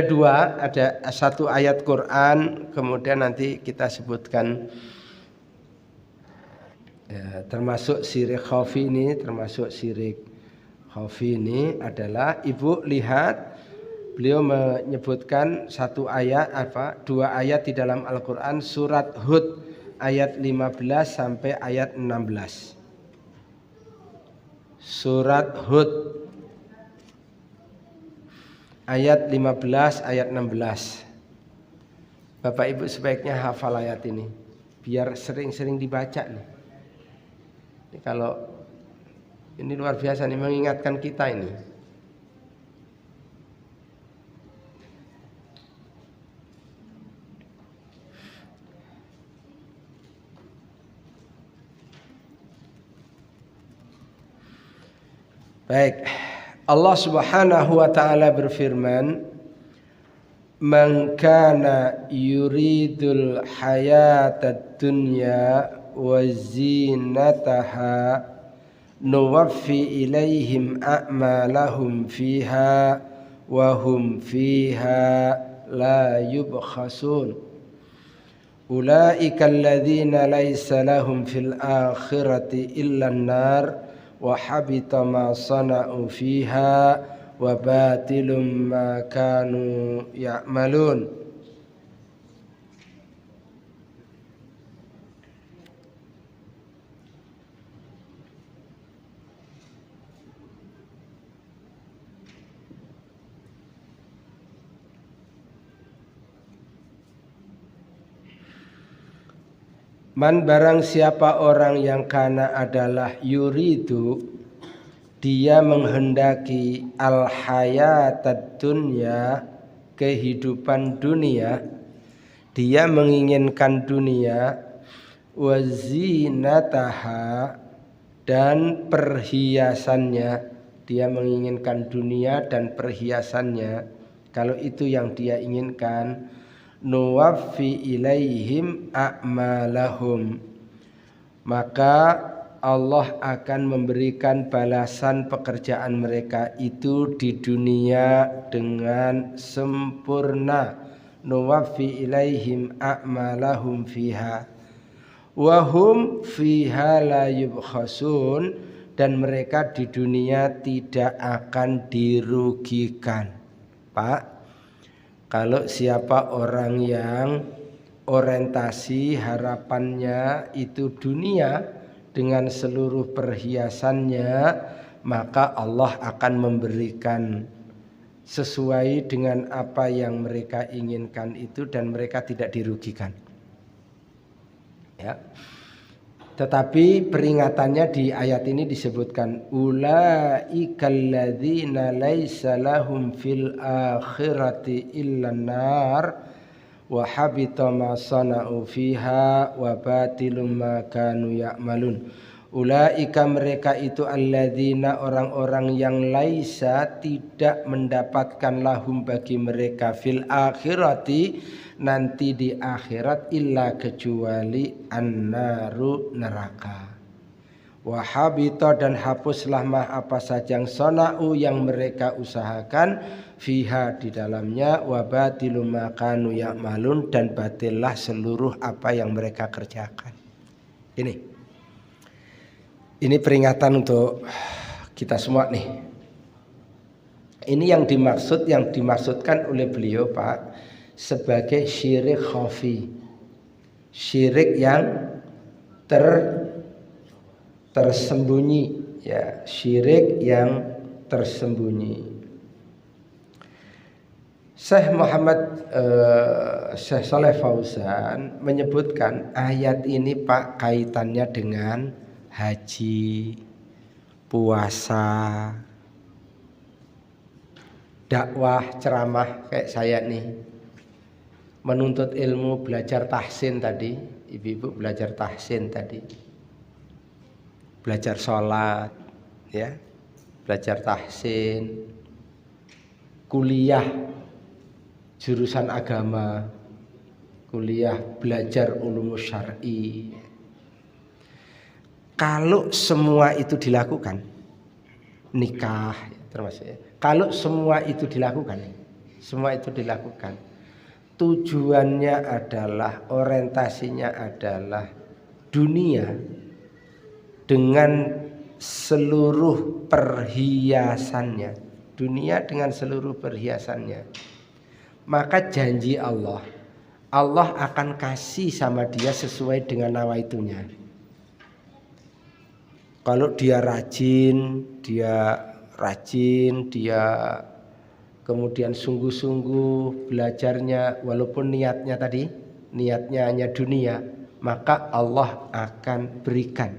satu ayat Quran, kemudian nanti kita sebutkan ya, termasuk syirik khafi ini adalah Ibu lihat. Beliau menyebutkan dua ayat di dalam Al-Quran, surat Hud ayat 15 sampai ayat 16. Surat Hud ayat 15 ayat 16. Bapak Ibu sebaiknya hafal ayat ini biar sering-sering dibaca nih. Ini kalau ini luar biasa nih, mengingatkan kita ini. Baik, Allah Subhanahu wa taala berfirman, "Man kana yuridul hayatad dunya wa zinataha nuwaffi ilaihim a'malahum fiha wa hum fiha la yubkhasun. Ulaika alladzina laysa lahum fil akhirati illa an-nar wa habita ma sana'u fiha wa batilum ma kanu ya'malun." Man barang siapa orang yang kana adalah yuridu, dia menghendaki al hayatad dunya, kehidupan dunia, dia menginginkan dunia, wa zinataha, dan perhiasannya, dia menginginkan dunia dan perhiasannya. Kalau itu yang dia inginkan, nuwaffi ilaihim a'malahum, maka Allah akan memberikan balasan pekerjaan mereka itu di dunia dengan sempurna. Nuwaffi ilaihim a'malahum fiha wa hum fiha la yubkhasun, dan mereka di dunia tidak akan dirugikan. Pak, kalau siapa orang yang orientasi harapannya itu dunia dengan seluruh perhiasannya, maka Allah akan memberikan sesuai dengan apa yang mereka inginkan itu dan mereka tidak dirugikan. Ya. Tetapi peringatannya di ayat ini disebutkan ulaikal ladzina laisa lahum fil akhirati illan nar wa habita ma sana'u fiha wa batilum ma kanu ya'malun. Ulaika mereka itu alladzina orang-orang yang laisa tidak mendapatkan lahum bagi mereka fil akhirati nanti di akhirat illa kecuali annaru neraka. Wa habita dan hapuslah mah apa saja yang sona'u yang mereka usahakan fiha di dalamnya wa batilum ma kanu ya'malun dan batillah seluruh apa yang mereka kerjakan. Ini peringatan untuk kita semua nih. Ini yang dimaksudkan oleh beliau Pak sebagai syirik khafi. Syirik yang tersembunyi, ya, syirik yang tersembunyi. Syekh Shalih Fauzan menyebutkan ayat ini Pak kaitannya dengan haji, puasa, dakwah, ceramah kayak saya nih, menuntut ilmu, belajar tahsin tadi, ibu-ibu belajar tahsin tadi, belajar sholat, ya, belajar tahsin, kuliah jurusan agama, kuliah belajar ulumus syar'i. Kalau semua itu dilakukan, nikah termasuk ya. Kalau semua itu dilakukan, tujuannya adalah, orientasinya adalah dunia dengan seluruh perhiasannya, maka janji Allah akan kasih sama dia sesuai dengan nawaitunya. Kalau dia rajin, dia kemudian sungguh-sungguh belajarnya, walaupun niatnya hanya dunia, maka Allah akan berikan.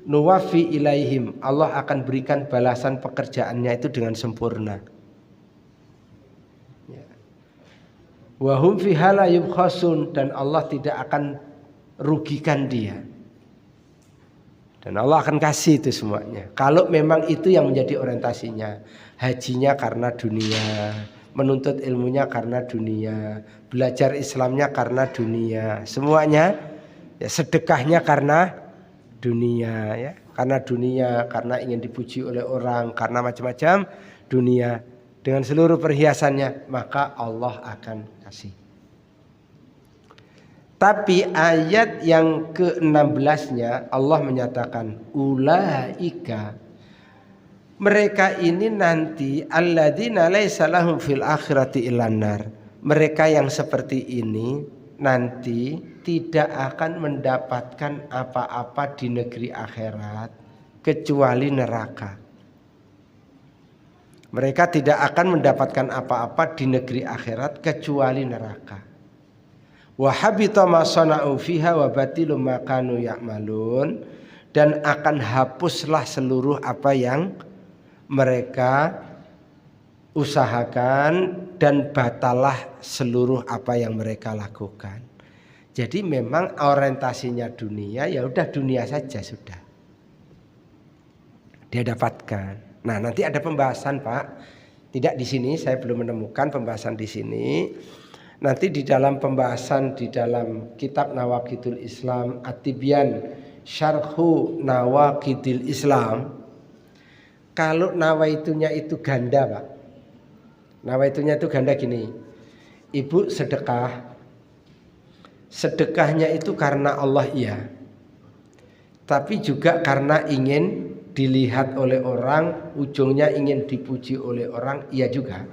Nuwafi ilaihim, Allah akan berikan balasan pekerjaannya itu dengan sempurna. Wa hum fiha la yubkhasun, dan Allah tidak akan rugikan dia. Dan Allah akan kasih itu semuanya. Kalau memang itu yang menjadi orientasinya. Hajinya karena dunia, menuntut ilmunya karena dunia, belajar Islamnya karena dunia, semuanya ya, sedekahnya karena dunia, ya, karena ingin dipuji oleh orang, karena macam-macam dunia dengan seluruh perhiasannya, maka Allah akan kasih. Tapi ayat yang ke-16-nya Allah menyatakan ulaika, mereka ini nanti alladzina laisa lahum fil akhirati illan nar. Mereka yang seperti ini nanti tidak akan mendapatkan apa-apa di negeri akhirat kecuali neraka. Mereka tidak akan mendapatkan apa-apa di negeri akhirat kecuali neraka. Wa habita ma sana'u fiha wa batilum ma kanu ya'malun, dan akan hapuslah seluruh apa yang mereka usahakan dan batalah seluruh apa yang mereka lakukan. Jadi memang orientasinya dunia, ya udah dunia saja sudah dia dapatkan. Nah, nanti ada pembahasan Pak. Tidak di sini, saya belum menemukan pembahasan di sini. Nanti di dalam pembahasan di dalam kitab Nawaqidul Islam At-Tibyan Syarhu Nawaqidil Islam, kalau nawaitunya itu ganda Pak. Nawaitunya itu ganda gini. Ibu sedekah, sedekahnya itu karena Allah iya, tapi juga karena ingin dilihat oleh orang, ujungnya ingin dipuji oleh orang, iya juga.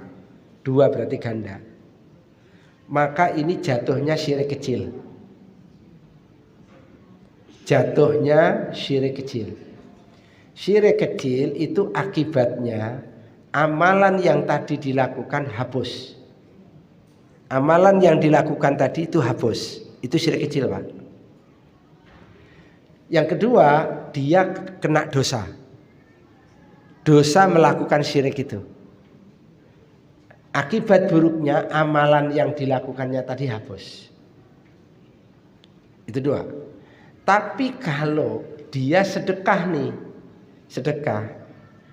Dua berarti ganda. Maka ini jatuhnya syirik kecil. jatuhnya syirik kecil. Syirik kecil itu akibatnya amalan yang tadi dilakukan hapus. Amalan yang dilakukan tadi itu hapus. Itu syirik kecil, Pak. Yang kedua, dia kena dosa. Dosa melakukan syirik itu. Akibat buruknya amalan yang dilakukannya tadi hapus. Itu dua. Tapi kalau dia sedekah nih,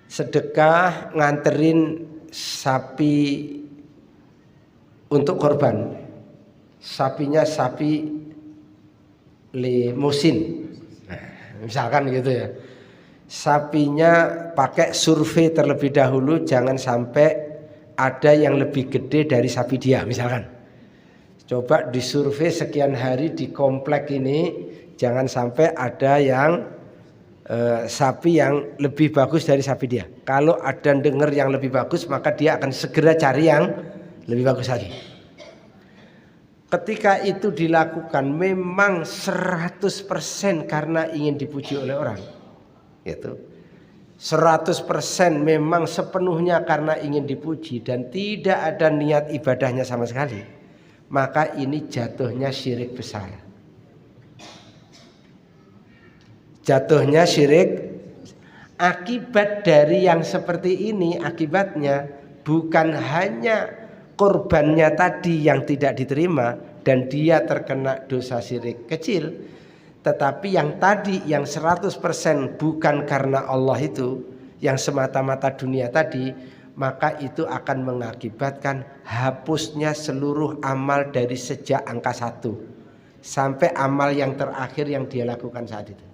sedekah nganterin sapi untuk korban. Sapinya sapi limusin. Nah, misalkan gitu ya. Sapinya pakai survei terlebih dahulu, jangan sampai ada yang lebih gede dari sapi dia, misalkan. Coba disurvei sekian hari di komplek ini, jangan sampai ada yang sapi yang lebih bagus dari sapi dia. Kalau ada dengar yang lebih bagus, maka dia akan segera cari yang lebih bagus lagi. Ketika itu dilakukan memang 100% karena ingin dipuji oleh orang. Gitu. 100% memang sepenuhnya karena ingin dipuji dan tidak ada niat ibadahnya sama sekali, maka ini jatuhnya syirik besar. Jatuhnya syirik. Akibat dari yang seperti ini, akibatnya bukan hanya korbannya tadi yang tidak diterima dan dia terkena dosa syirik kecil, tetapi yang tadi yang 100% bukan karena Allah itu, yang semata-mata dunia tadi, maka itu akan mengakibatkan hapusnya seluruh amal dari sejak angka 1 sampai amal yang terakhir yang dia lakukan saat itu.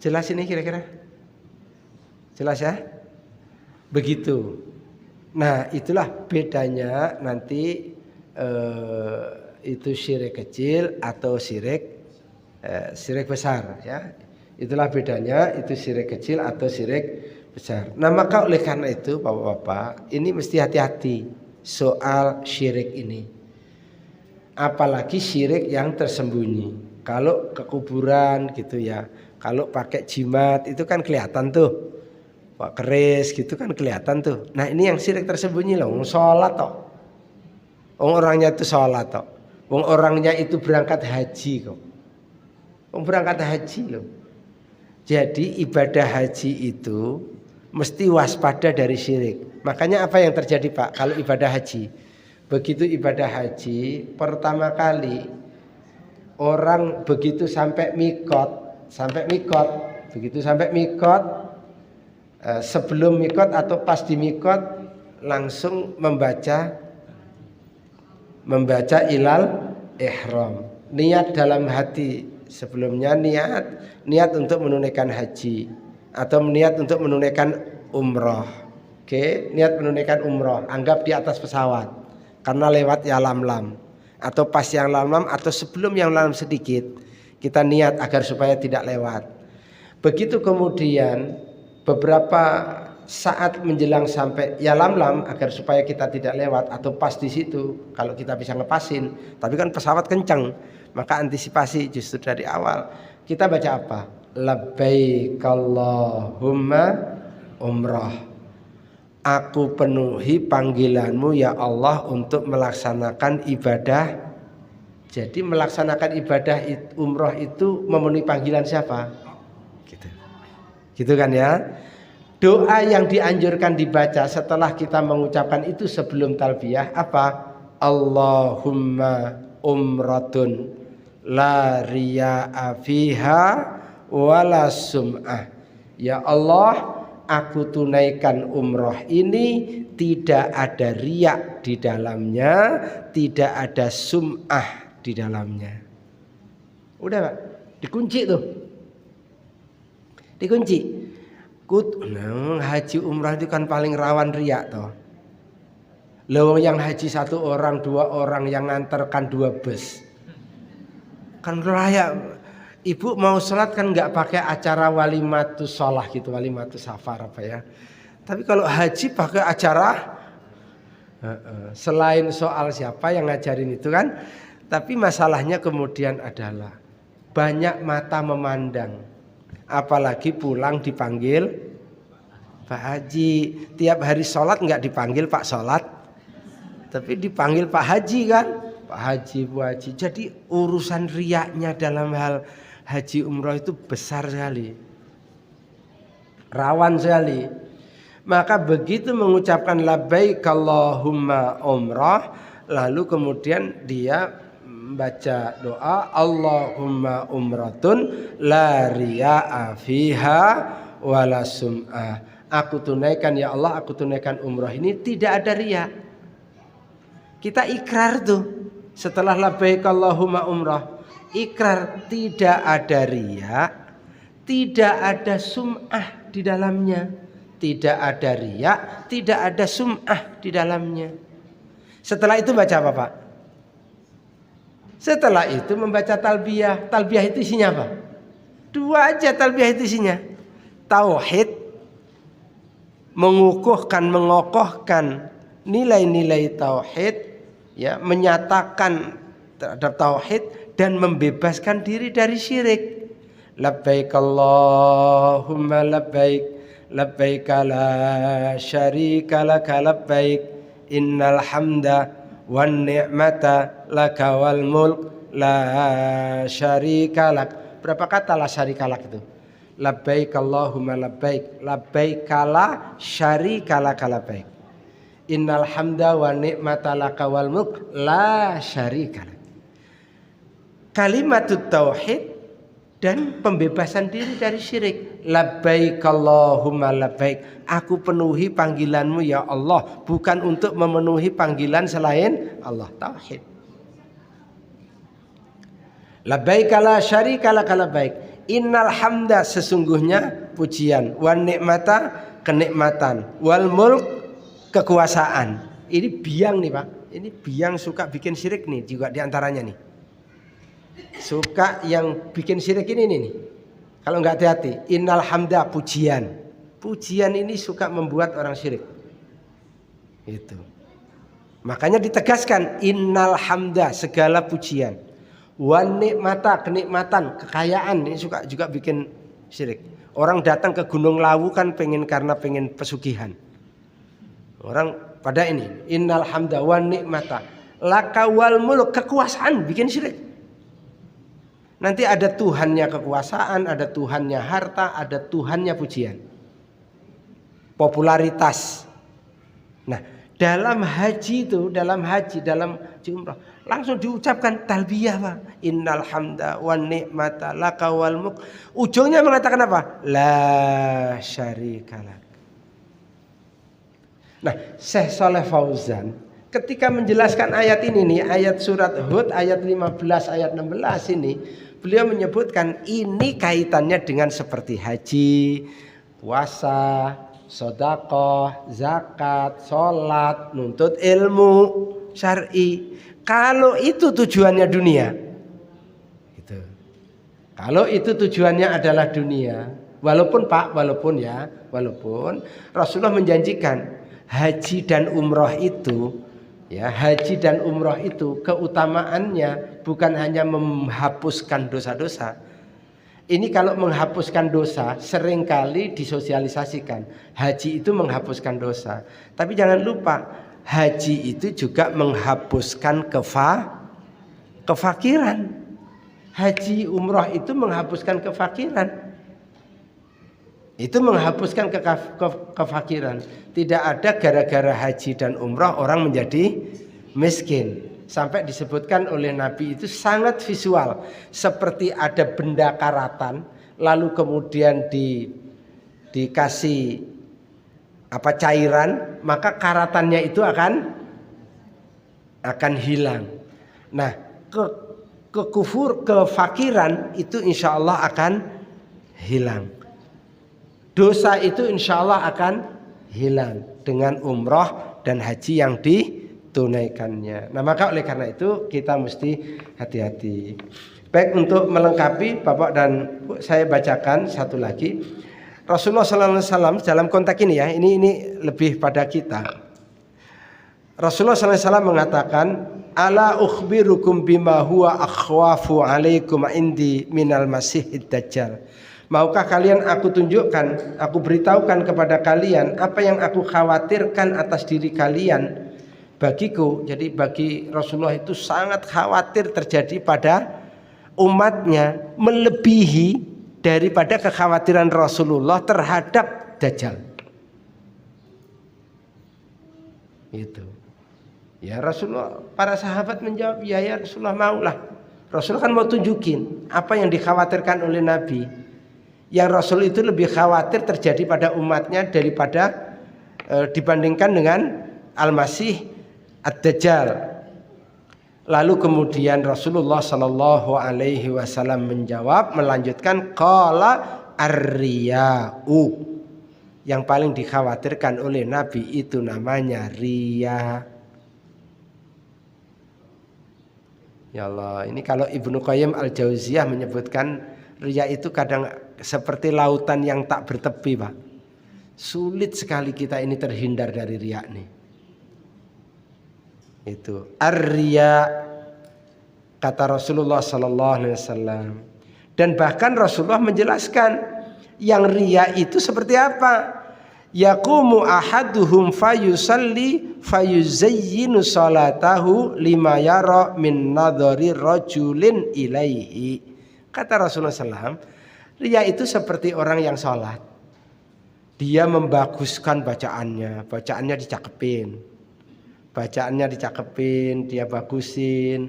Jelas ini kira-kira? Jelas ya? Begitu. Nah, itulah bedanya nanti itu syirik kecil atau syirik besar ya. Itulah bedanya, itu syirik kecil atau syirik besar. Nah, maka oleh karena itu Bapak-bapak, ini mesti hati-hati soal syirik ini. Apalagi syirik yang tersembunyi. Kalau ke kuburan gitu ya, kalau pakai jimat itu kan kelihatan tuh. Pak keris gitu kan kelihatan tuh. Nah, ini yang syirik tersembunyi loh. Sholat toh. Orangnya itu sholat toh. Orangnya itu berangkat haji kok. Berangkat haji loh. Jadi ibadah haji itu mesti waspada dari syirik. Makanya apa yang terjadi Pak kalau ibadah haji? Begitu ibadah haji pertama kali orang begitu sampai mikot, begitu sampai mikot, sebelum mikot atau pas di mikot langsung membaca ilal ihram. Niat dalam hati sebelumnya niat untuk menunaikan haji atau niat untuk menunaikan umroh. Oke, niat menunaikan umroh, anggap di atas pesawat karena lewat ya lam-lam atau pas yang lam-lam atau sebelum yang lam sedikit kita niat agar supaya tidak lewat. Begitu kemudian beberapa saat menjelang sampai ya lam-lam agar supaya kita tidak lewat atau pas di situ kalau kita bisa ngepasin, tapi kan pesawat kencang, maka antisipasi justru dari awal kita baca apa? Labbaik Allahumma umrah. Aku penuhi panggilanmu ya Allah untuk melaksanakan ibadah. Jadi melaksanakan ibadah umrah itu memenuhi panggilan siapa? Gitu kan ya. Doa yang dianjurkan dibaca setelah kita mengucapkan itu sebelum talbiyah apa? Allahumma umratun la riya'a fiha wala sum'ah. Ya Allah, aku tunaikan umroh ini tidak ada riya di dalamnya, tidak ada sum'ah di dalamnya. Udah Pak, dikunci tuh. Dikunci. Haji umrah itu kan paling rawan riya toh. Loh yang haji 1 orang, 2 orang, yang nganterkan 2 bus. Kan raya. Ibu mau sholat kan nggak pakai acara walimatus sholah gitu, walimatus safar apa ya. Tapi kalau haji pakai acara Selain soal siapa yang ngajarin itu kan, tapi masalahnya kemudian adalah banyak mata memandang. Apalagi pulang dipanggil Pak Haji. Tiap hari sholat nggak dipanggil Pak Sholat, tapi dipanggil Pak Haji kan. Pak Haji, Bu Haji. Jadi urusan riaknya dalam hal haji umroh itu besar sekali, rawan sekali. Maka begitu mengucapkan labbaik Allahumma umrah, lalu kemudian dia membaca doa Allahumma umratun la riya'a fiha wala sum'ah. Aku tunaikan ya Allah, aku tunaikan umrah ini tidak ada riya. Kita ikrar tuh setelah labbaik Allahumma umrah, ikrar tidak ada riya, tidak ada sum'ah di dalamnya. Tidak ada riya, tidak ada sum'ah di dalamnya. Setelah itu baca apa Pak? Setelah itu membaca talbiyah. Talbiyah itu isinya apa? Dua aja talbiyah itu isinya. Tauhid, mengokohkan nilai-nilai tauhid, ya, menyatakan terhadap tauhid dan membebaskan diri dari syirik. Labbaik Allahumma labbaik, labbaik la syarika laka labbaik, innal hamda wan ni'mata laka wal mulk la syarika lak. Berapa kata la syarika lak itu? Labbaik Allahumma labbaik, labbaik la syarika laka labbaik, innal hamda wan ni'mata laka wal mulk la syarika lak. Kalimatut tauhid dan pembebasan diri dari syirik. Labbaik Allahumma labbaik, aku penuhi panggilanmu ya Allah, bukan untuk memenuhi panggilan selain Allah. Tauhid. Labbaik la syarika lak labbaik, innal hamda, sesungguhnya pujian, wan nikmata, kenikmatan, wal mulk, kekuasaan. Ini biang nih Pak, ini biang suka bikin syirik nih juga diantaranya nih. Suka yang bikin syirik ini nih. Kalau nggak hati-hati, innal hamda, pujian. Pujian ini suka membuat orang syirik. Itu. Makanya ditegaskan innal hamda, segala pujian. Wan nikmata, kenikmatan, kekayaan, ini suka juga bikin syirik. Orang datang ke Gunung Lawu kan karena pengen pesugihan. Orang pada ini innal hamda wan nikmata laka wal mulk, kekuasaan, bikin syirik. Nanti ada Tuhannya kekuasaan, ada Tuhannya harta, ada Tuhannya pujian, popularitas. Nah, dalam haji itu, dalam haji umrah, langsung diucapkan talbiyah Pak. Innal hamda wan ni'mata laka wal mulk. Ujungnya mengatakan apa? La syarika lak. Nah, Syekh Shalih Fauzan ketika menjelaskan ayat ini nih, ayat surat Hud ayat 15 ayat 16 ini, beliau menyebutkan ini kaitannya dengan seperti haji, puasa, sedekah, zakat, sholat, nuntut ilmu syar'i. Kalau itu tujuannya dunia, gitu. Kalau itu tujuannya adalah dunia, walaupun Rasulullah menjanjikan haji dan umroh itu, ya, haji dan umroh itu keutamaannya bukan hanya menghapuskan dosa-dosa. Ini kalau menghapuskan dosa seringkali disosialisasikan. Haji itu menghapuskan dosa. Tapi jangan lupa, haji itu juga menghapuskan kefakiran. Haji umroh itu menghapuskan kefakiran. Itu menghapuskan kefakiran. Tidak ada gara-gara haji dan umrah orang menjadi miskin. Sampai disebutkan oleh Nabi itu sangat visual. Seperti ada benda karatan, lalu kemudian dikasih cairan, maka karatannya itu akan hilang. Nah, kefakiran itu insya Allah akan hilang. Dosa itu insya Allah akan hilang dengan umroh dan haji yang ditunaikannya. Nah, maka oleh karena itu kita mesti hati-hati. Baik, untuk melengkapi Bapak dan Bu, saya bacakan satu lagi. Rasulullah SAW dalam konteks ini ya, ini lebih pada kita. Rasulullah SAW mengatakan, ala ukhbirukum bima huwa akhwafu alaikum indi minal masihid dajjal. Maukah kalian aku tunjukkan, aku beritahukan kepada kalian apa yang aku khawatirkan atas diri kalian bagiku. Jadi bagi Rasulullah itu sangat khawatir terjadi pada umatnya melebihi daripada kekhawatiran Rasulullah terhadap dajjal. Itu. Ya Rasulullah, para sahabat menjawab, ya Rasulullah maulah. Rasulullah kan mau tunjukin apa yang dikhawatirkan oleh Nabi. Yang Rasul itu lebih khawatir terjadi pada umatnya daripada dibandingkan dengan Al-Masih Ad-Dajjal. Lalu kemudian Rasulullah Shallallahu Alaihi Wasallam menjawab, melanjutkan, qala ar-riya'u. Yang paling dikhawatirkan oleh Nabi itu namanya riya. Ya Allah, ini kalau Ibnu Qayyim Al-Jauziyah menyebutkan riya itu kadang seperti lautan yang tak bertepi, Pak. Sulit sekali kita ini terhindar dari riya nih. Itu ar-riya, kata Rasulullah sallallahu alaihi wasallam. Dan bahkan Rasulullah menjelaskan yang riya itu seperti apa? Yaqumu ahaduhum fayusalli fayuzayyinu salatahu lima yara min nadhari rajulin ilaihi. Kata Rasulullah SAW, riya itu seperti orang yang sholat. Dia membaguskan bacaannya dicakepin, dia bagusin.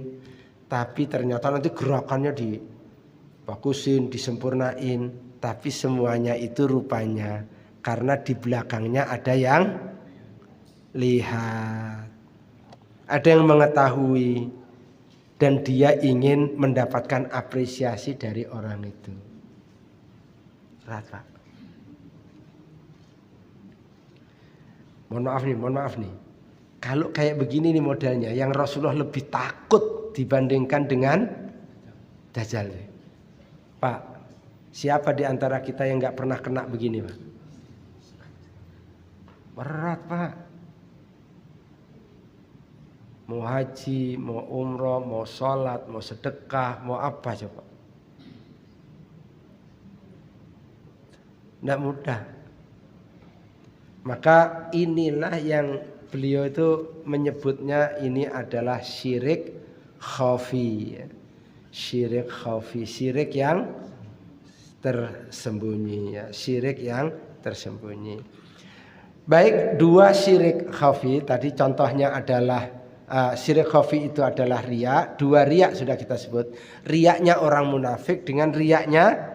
Tapi ternyata nanti gerakannya dibagusin, disempurnain. Tapi semuanya itu rupanya karena di belakangnya ada yang lihat, ada yang mengetahui, dan dia ingin mendapatkan apresiasi dari orang itu. Berat, Pak. Mohon maaf nih. Kalau kayak begini nih modelnya, yang Rasulullah lebih takut dibandingkan dengan Dajjal. Pak, siapa di antara kita yang nggak pernah kena begini, Pak? Berat, Pak. Mau haji, mau umroh, mau sholat, mau sedekah, mau apa coba? Tidak mudah. Maka inilah yang beliau itu menyebutnya ini adalah syirik khafi. Syirik khafi, syirik yang tersembunyi, ya. Syirik yang tersembunyi. Baik, dua syirik khafi tadi contohnya adalah syirik khafi itu adalah riya. Dua riya sudah kita sebut. Riyanya orang munafik dengan riyanya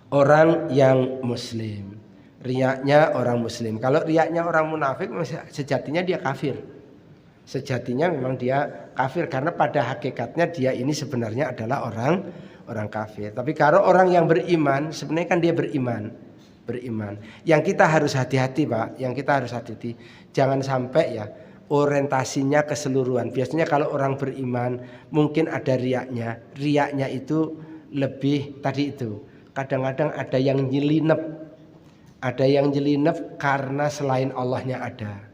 orang yang muslim. Riyanya orang muslim. Kalau riyanya orang munafik sejatinya dia kafir. Sejatinya memang dia kafir karena pada hakikatnya dia ini sebenarnya adalah orang kafir. Tapi kalau orang yang beriman sebenarnya kan dia beriman. Yang kita harus hati-hati, Pak. Yang kita harus hati-hati. Jangan sampai ya orientasinya keseluruhan. Biasanya kalau orang beriman mungkin ada riyanya. Riyanya itu lebih tadi itu. Kadang-kadang ada yang nyelinep. Ada yang nyelinep karena selain Allahnya ada.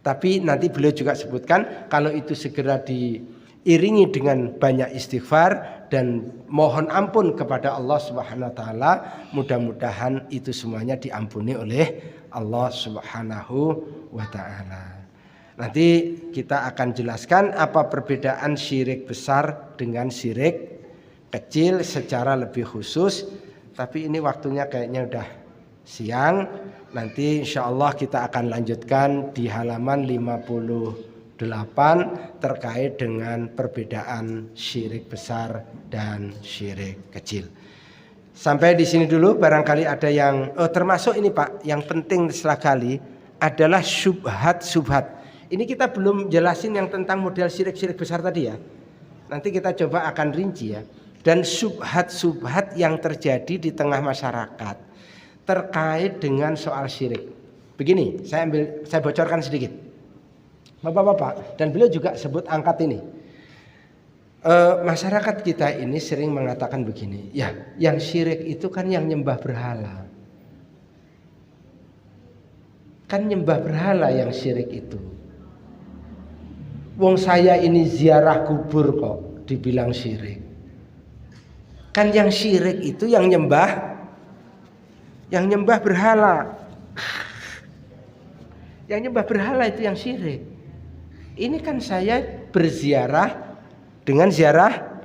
Tapi nanti beliau juga sebutkan kalau itu segera diiringi dengan banyak istighfar dan mohon ampun kepada Allah Subhanahu wa taala, mudah-mudahan itu semuanya diampuni oleh Allah Subhanahu wa taala. Nanti kita akan jelaskan apa perbedaan syirik besar dengan syirik kecil secara lebih khusus. Tapi ini waktunya kayaknya udah siang. Nanti insya Allah kita akan lanjutkan di halaman 58 terkait dengan perbedaan syirik besar dan syirik kecil. Sampai di sini dulu, barangkali ada yang termasuk ini Pak, yang penting sekali adalah syubhat. Ini kita belum jelasin yang tentang model syirik-syirik besar tadi ya. Nanti kita coba akan rinci ya. Dan syubhat yang terjadi di tengah masyarakat terkait dengan soal syirik. Begini, saya bocorkan sedikit. Bapak-bapak, dan beliau juga sebut angkat ini. Masyarakat kita ini sering mengatakan begini, ya, yang syirik itu kan yang nyembah berhala. Kan nyembah berhala yang syirik itu. Wong saya ini ziarah kubur kok dibilang syirik. Kan yang syirik itu yang nyembah berhala. Yang nyembah berhala itu yang syirik. Ini kan saya berziarah dengan ziarah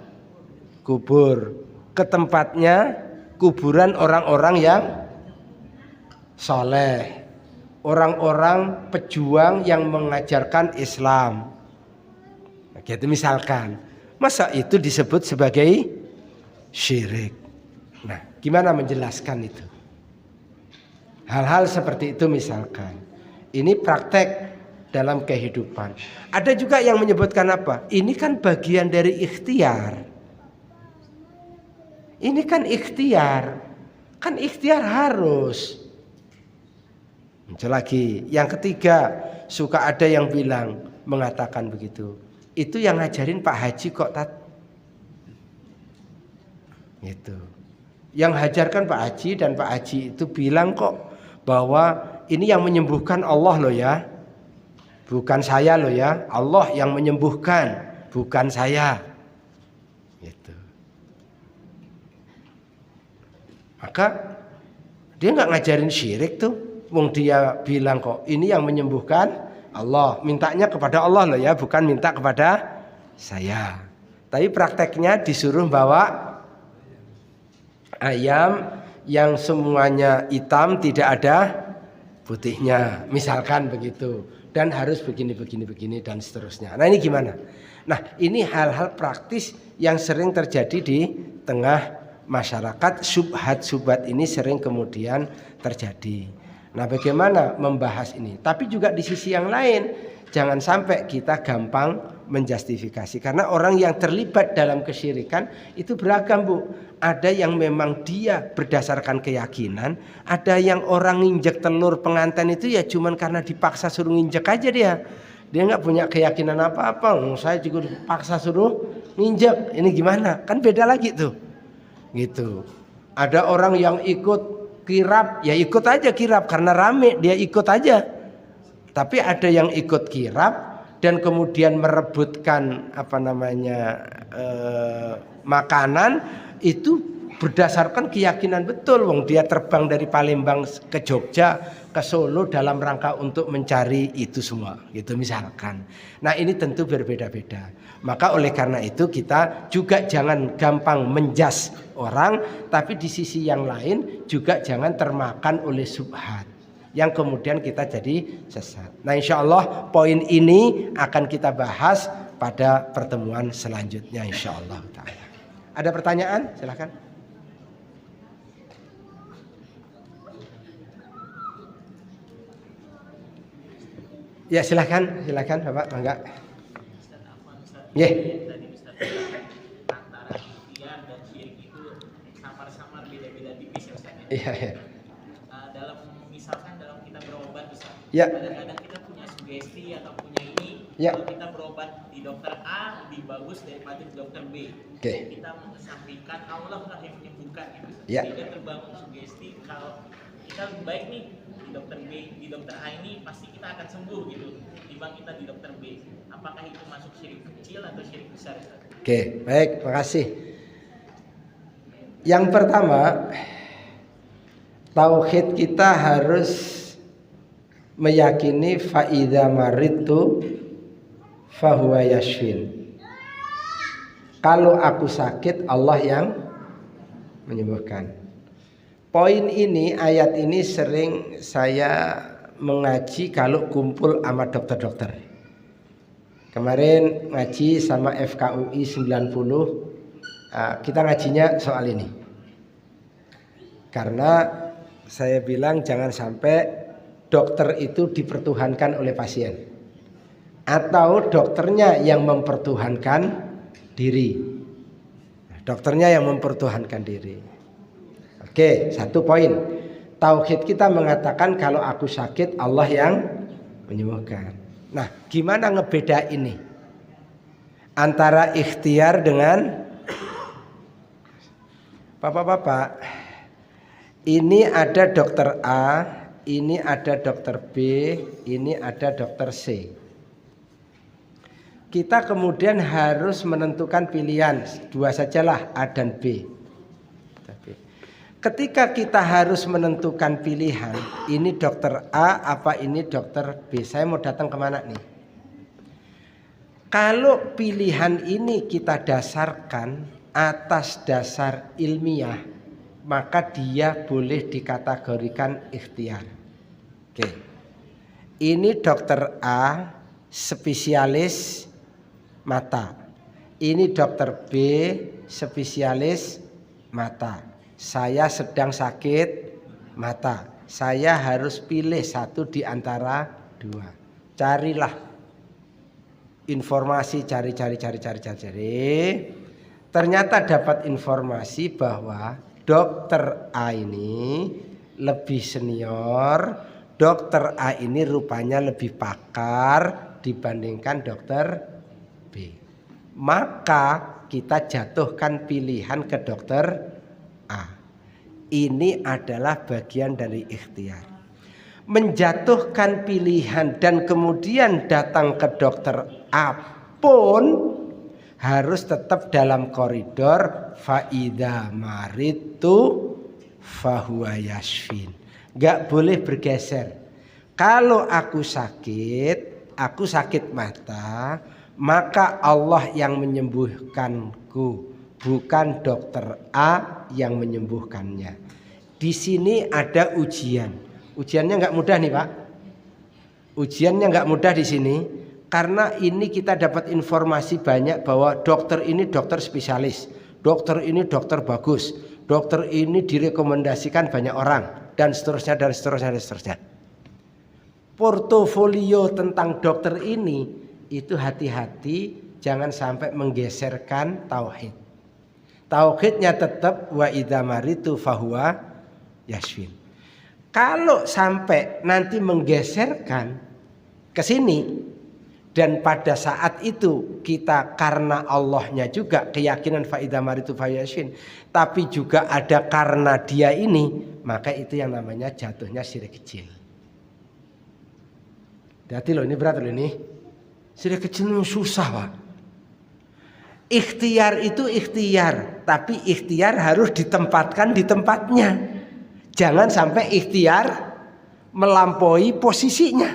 kubur ke tempatnya kuburan orang-orang yang soleh, orang-orang pejuang yang mengajarkan Islam. Gitu misalkan, masa itu disebut sebagai syirik? Nah, gimana menjelaskan itu? Hal-hal seperti itu misalkan. Ini praktek dalam kehidupan. Ada juga yang menyebutkan apa? Ini kan bagian dari ikhtiar. Ini kan ikhtiar. Kan ikhtiar harus. Muncul lagi. Yang ketiga, suka ada yang bilang, mengatakan begitu. Itu yang ngajarin Pak Haji kok Tat. Gitu. Yang hajarkan Pak Haji dan Pak Haji itu bilang kok bahwa ini yang menyembuhkan Allah loh ya. Bukan saya loh ya. Allah yang menyembuhkan, bukan saya. Gitu. Maka dia nggak ngajarin syirik tuh. Wong dia bilang kok ini yang menyembuhkan Allah. Mintanya kepada Allah loh ya, bukan minta kepada saya. Tapi prakteknya disuruh bawa ayam yang semuanya hitam, tidak ada putihnya, misalkan begitu, dan harus begini dan seterusnya. Nah ini gimana? Nah ini hal-hal praktis yang sering terjadi di tengah masyarakat. Subhat ini sering kemudian terjadi. Nah bagaimana membahas ini? Tapi juga di sisi yang lain, jangan sampai kita gampang menjustifikasi. Karena orang yang terlibat dalam kesyirikan itu beragam Bu. Ada yang memang dia berdasarkan keyakinan. Ada yang orang nginjek telur pengantin itu ya cuman karena dipaksa suruh nginjek aja dia. Dia gak punya keyakinan apa-apa. Saya juga dipaksa suruh nginjek. Ini gimana? Kan beda lagi tuh. Gitu. Ada orang yang ikut kirab, ya ikut aja kirab karena rame, dia ikut aja. Tapi ada yang ikut kirab dan kemudian merebutkan makanan itu berdasarkan keyakinan betul. Wong dia terbang dari Palembang ke Jogja, ke Solo dalam rangka untuk mencari itu semua, gitu misalkan. Nah ini tentu berbeda-beda. Maka oleh karena itu kita juga jangan gampang menjas orang, tapi di sisi yang lain juga jangan termakan oleh subhat yang kemudian kita jadi sesat. Nah insya Allah poin ini akan kita bahas pada pertemuan selanjutnya insya Allah. Ada pertanyaan? Silakan. Ya silakan Bapak, mangga. Yeah. Antara ikhtiar dan syirik itu samar-samar beda-beda tipis ya Ustaz. Iya. Misalkan dalam kita berobat Ustaz. Ya. Kadang-kadang kita punya sugesti atau punya ini. Ya. Kalau kita berobat di dokter A lebih bagus daripada di dokter B. Oke. Kita mengesampingkan Allah lah yang menyembuhkan gitu. Ya. Sehingga terbangun sugesti kalau kita lebih baik nih di dokter B, di dokter A ini pasti kita akan sembuh gitu. Timbang kita di dokter B. Apakah itu masuk syirik kecil atau syirik besar? Oke, baik, makasih. Yang pertama, tauhid kita harus meyakini faidza maridtu fahuwa yashfin. Kalau aku sakit, Allah yang menyembuhkan. Poin ini, ayat ini sering saya mengaji kalau kumpul sama dokter-dokter. Kemarin ngaji sama FKUI 90, kita ngajinya soal ini. Karena saya bilang jangan sampai dokter itu dipertuhankan oleh pasien. Atau dokternya yang mempertuhankan diri. Dokternya yang mempertuhankan diri. Oke, satu poin. Tauhid kita mengatakan kalau aku sakit Allah yang menyembuhkan. Nah, gimana ngebeda ini antara ikhtiar dengan Bapak-bapak, ini ada dokter A, ini ada dokter B, ini ada dokter C. kita kemudian harus menentukan pilihan, dua sajalah, A dan B. Ketika kita harus menentukan pilihan, ini dokter A apa ini dokter B, saya mau datang kemana nih? Kalau pilihan ini kita dasarkan atas dasar ilmiah, maka dia boleh dikategorikan ikhtiar. Oke. Ini dokter A spesialis mata. Ini dokter B spesialis mata. Saya sedang sakit mata. Saya harus pilih satu di antara dua. Carilah informasi, cari. Ternyata dapat informasi bahwa dokter A ini lebih senior. Dokter A ini rupanya lebih pakar dibandingkan dokter B. Maka kita jatuhkan pilihan ke dokter A. Ini adalah bagian dari ikhtiar. Menjatuhkan pilihan dan kemudian datang ke dokter A pun harus tetap dalam koridor faida maritu fahuwa yashfin. Gak boleh bergeser. Kalau aku sakit mata, maka Allah yang menyembuhkanku, bukan dokter A yang menyembuhkannya. Di sini ada ujian. Ujiannya nggak mudah nih Pak. Ujiannya nggak mudah di sini karena ini kita dapat informasi banyak bahwa dokter ini dokter spesialis, dokter ini dokter bagus, dokter ini direkomendasikan banyak orang dan seterusnya. Portofolio tentang dokter ini itu hati-hati jangan sampai menggeserkan tauhid. Tauhidnya tetap wa idza maritu fahuwa yashfin. Kalau sampai nanti menggeserkan ke sini dan pada saat itu kita karena Allahnya juga keyakinan fa idza maritu fahuwa yashfin, tapi juga ada karena dia ini, maka itu yang namanya jatuhnya syirik kecil. Hati loh, ini berat loh ini. Syirik kecil itu susah Pak. Ikhtiar itu ikhtiar, tapi ikhtiar harus ditempatkan di tempatnya. Jangan sampai ikhtiar melampaui posisinya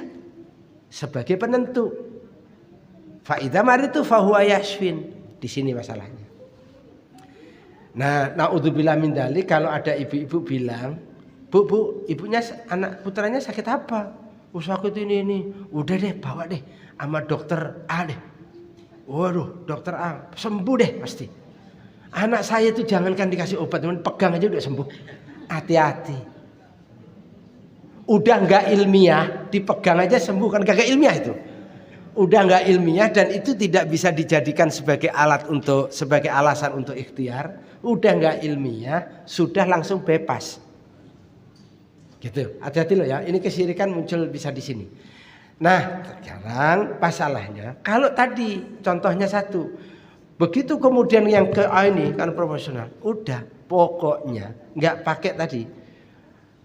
sebagai penentu. Fa idza maritu fahuwa yashfin. Di sini masalahnya. Nah, naudzubillah min dzalik, kalau ada ibu-ibu bilang, "Bu, ibunya anak putranya sakit apa?" Sakit ini. Udah deh, bawa deh sama dokter A deh. Waduh, dokter A sembuh deh pasti. Anak saya itu jangankan dikasih obat, teman pegang aja udah sembuh. Hati-hati. Udah nggak ilmiah, dipegang aja sembuh, kan kagak ilmiah itu. Udah nggak ilmiah dan itu tidak bisa dijadikan sebagai sebagai alasan untuk ikhtiar. Udah nggak ilmiah, sudah langsung bebas. Gitu. Hati-hati loh ya. Ini kesyirikan muncul bisa di sini. Nah, sekarang masalahnya kalau tadi contohnya satu, begitu kemudian yang ke A ini kan profesional, udah pokoknya nggak pakai tadi.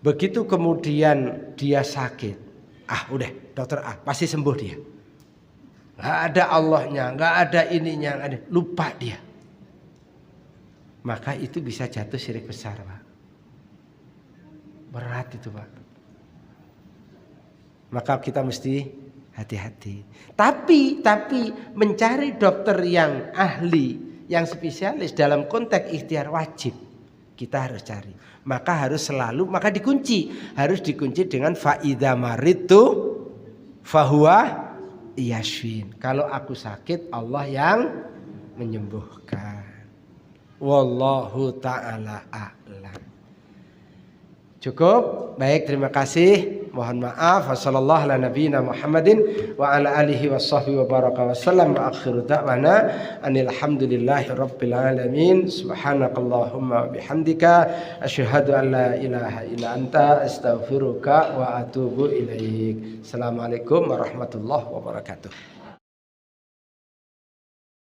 Begitu kemudian dia sakit, udah dokter A pasti sembuh dia. Nggak ada Allahnya, nggak ada ininya, nggak ada, lupa dia. Maka itu bisa jatuh syirik besar Pak. Berat itu Pak. Maka kita mesti hati-hati. Tapi mencari dokter yang ahli, yang spesialis dalam konteks ikhtiar wajib. Kita harus cari. Maka harus dikunci dengan fa idza maritu fahuwa yashfin. Kalau aku sakit, Allah yang menyembuhkan. Wallahu ta'ala a'lam. Cukup? Baik, terima kasih. Mohon maaf. Wassallallahu ala nabiyina Muhammadin wa ala alihi washabbihi wa baraka wasallam wa akhiru da'wana anil hamdulillahi rabbil alamin. Subhanakallahumma bihamdika asyhadu an la ilaha illa anta astaghfiruka wa atubu ilaik. Assalamualaikum warahmatullahi wabarakatuh.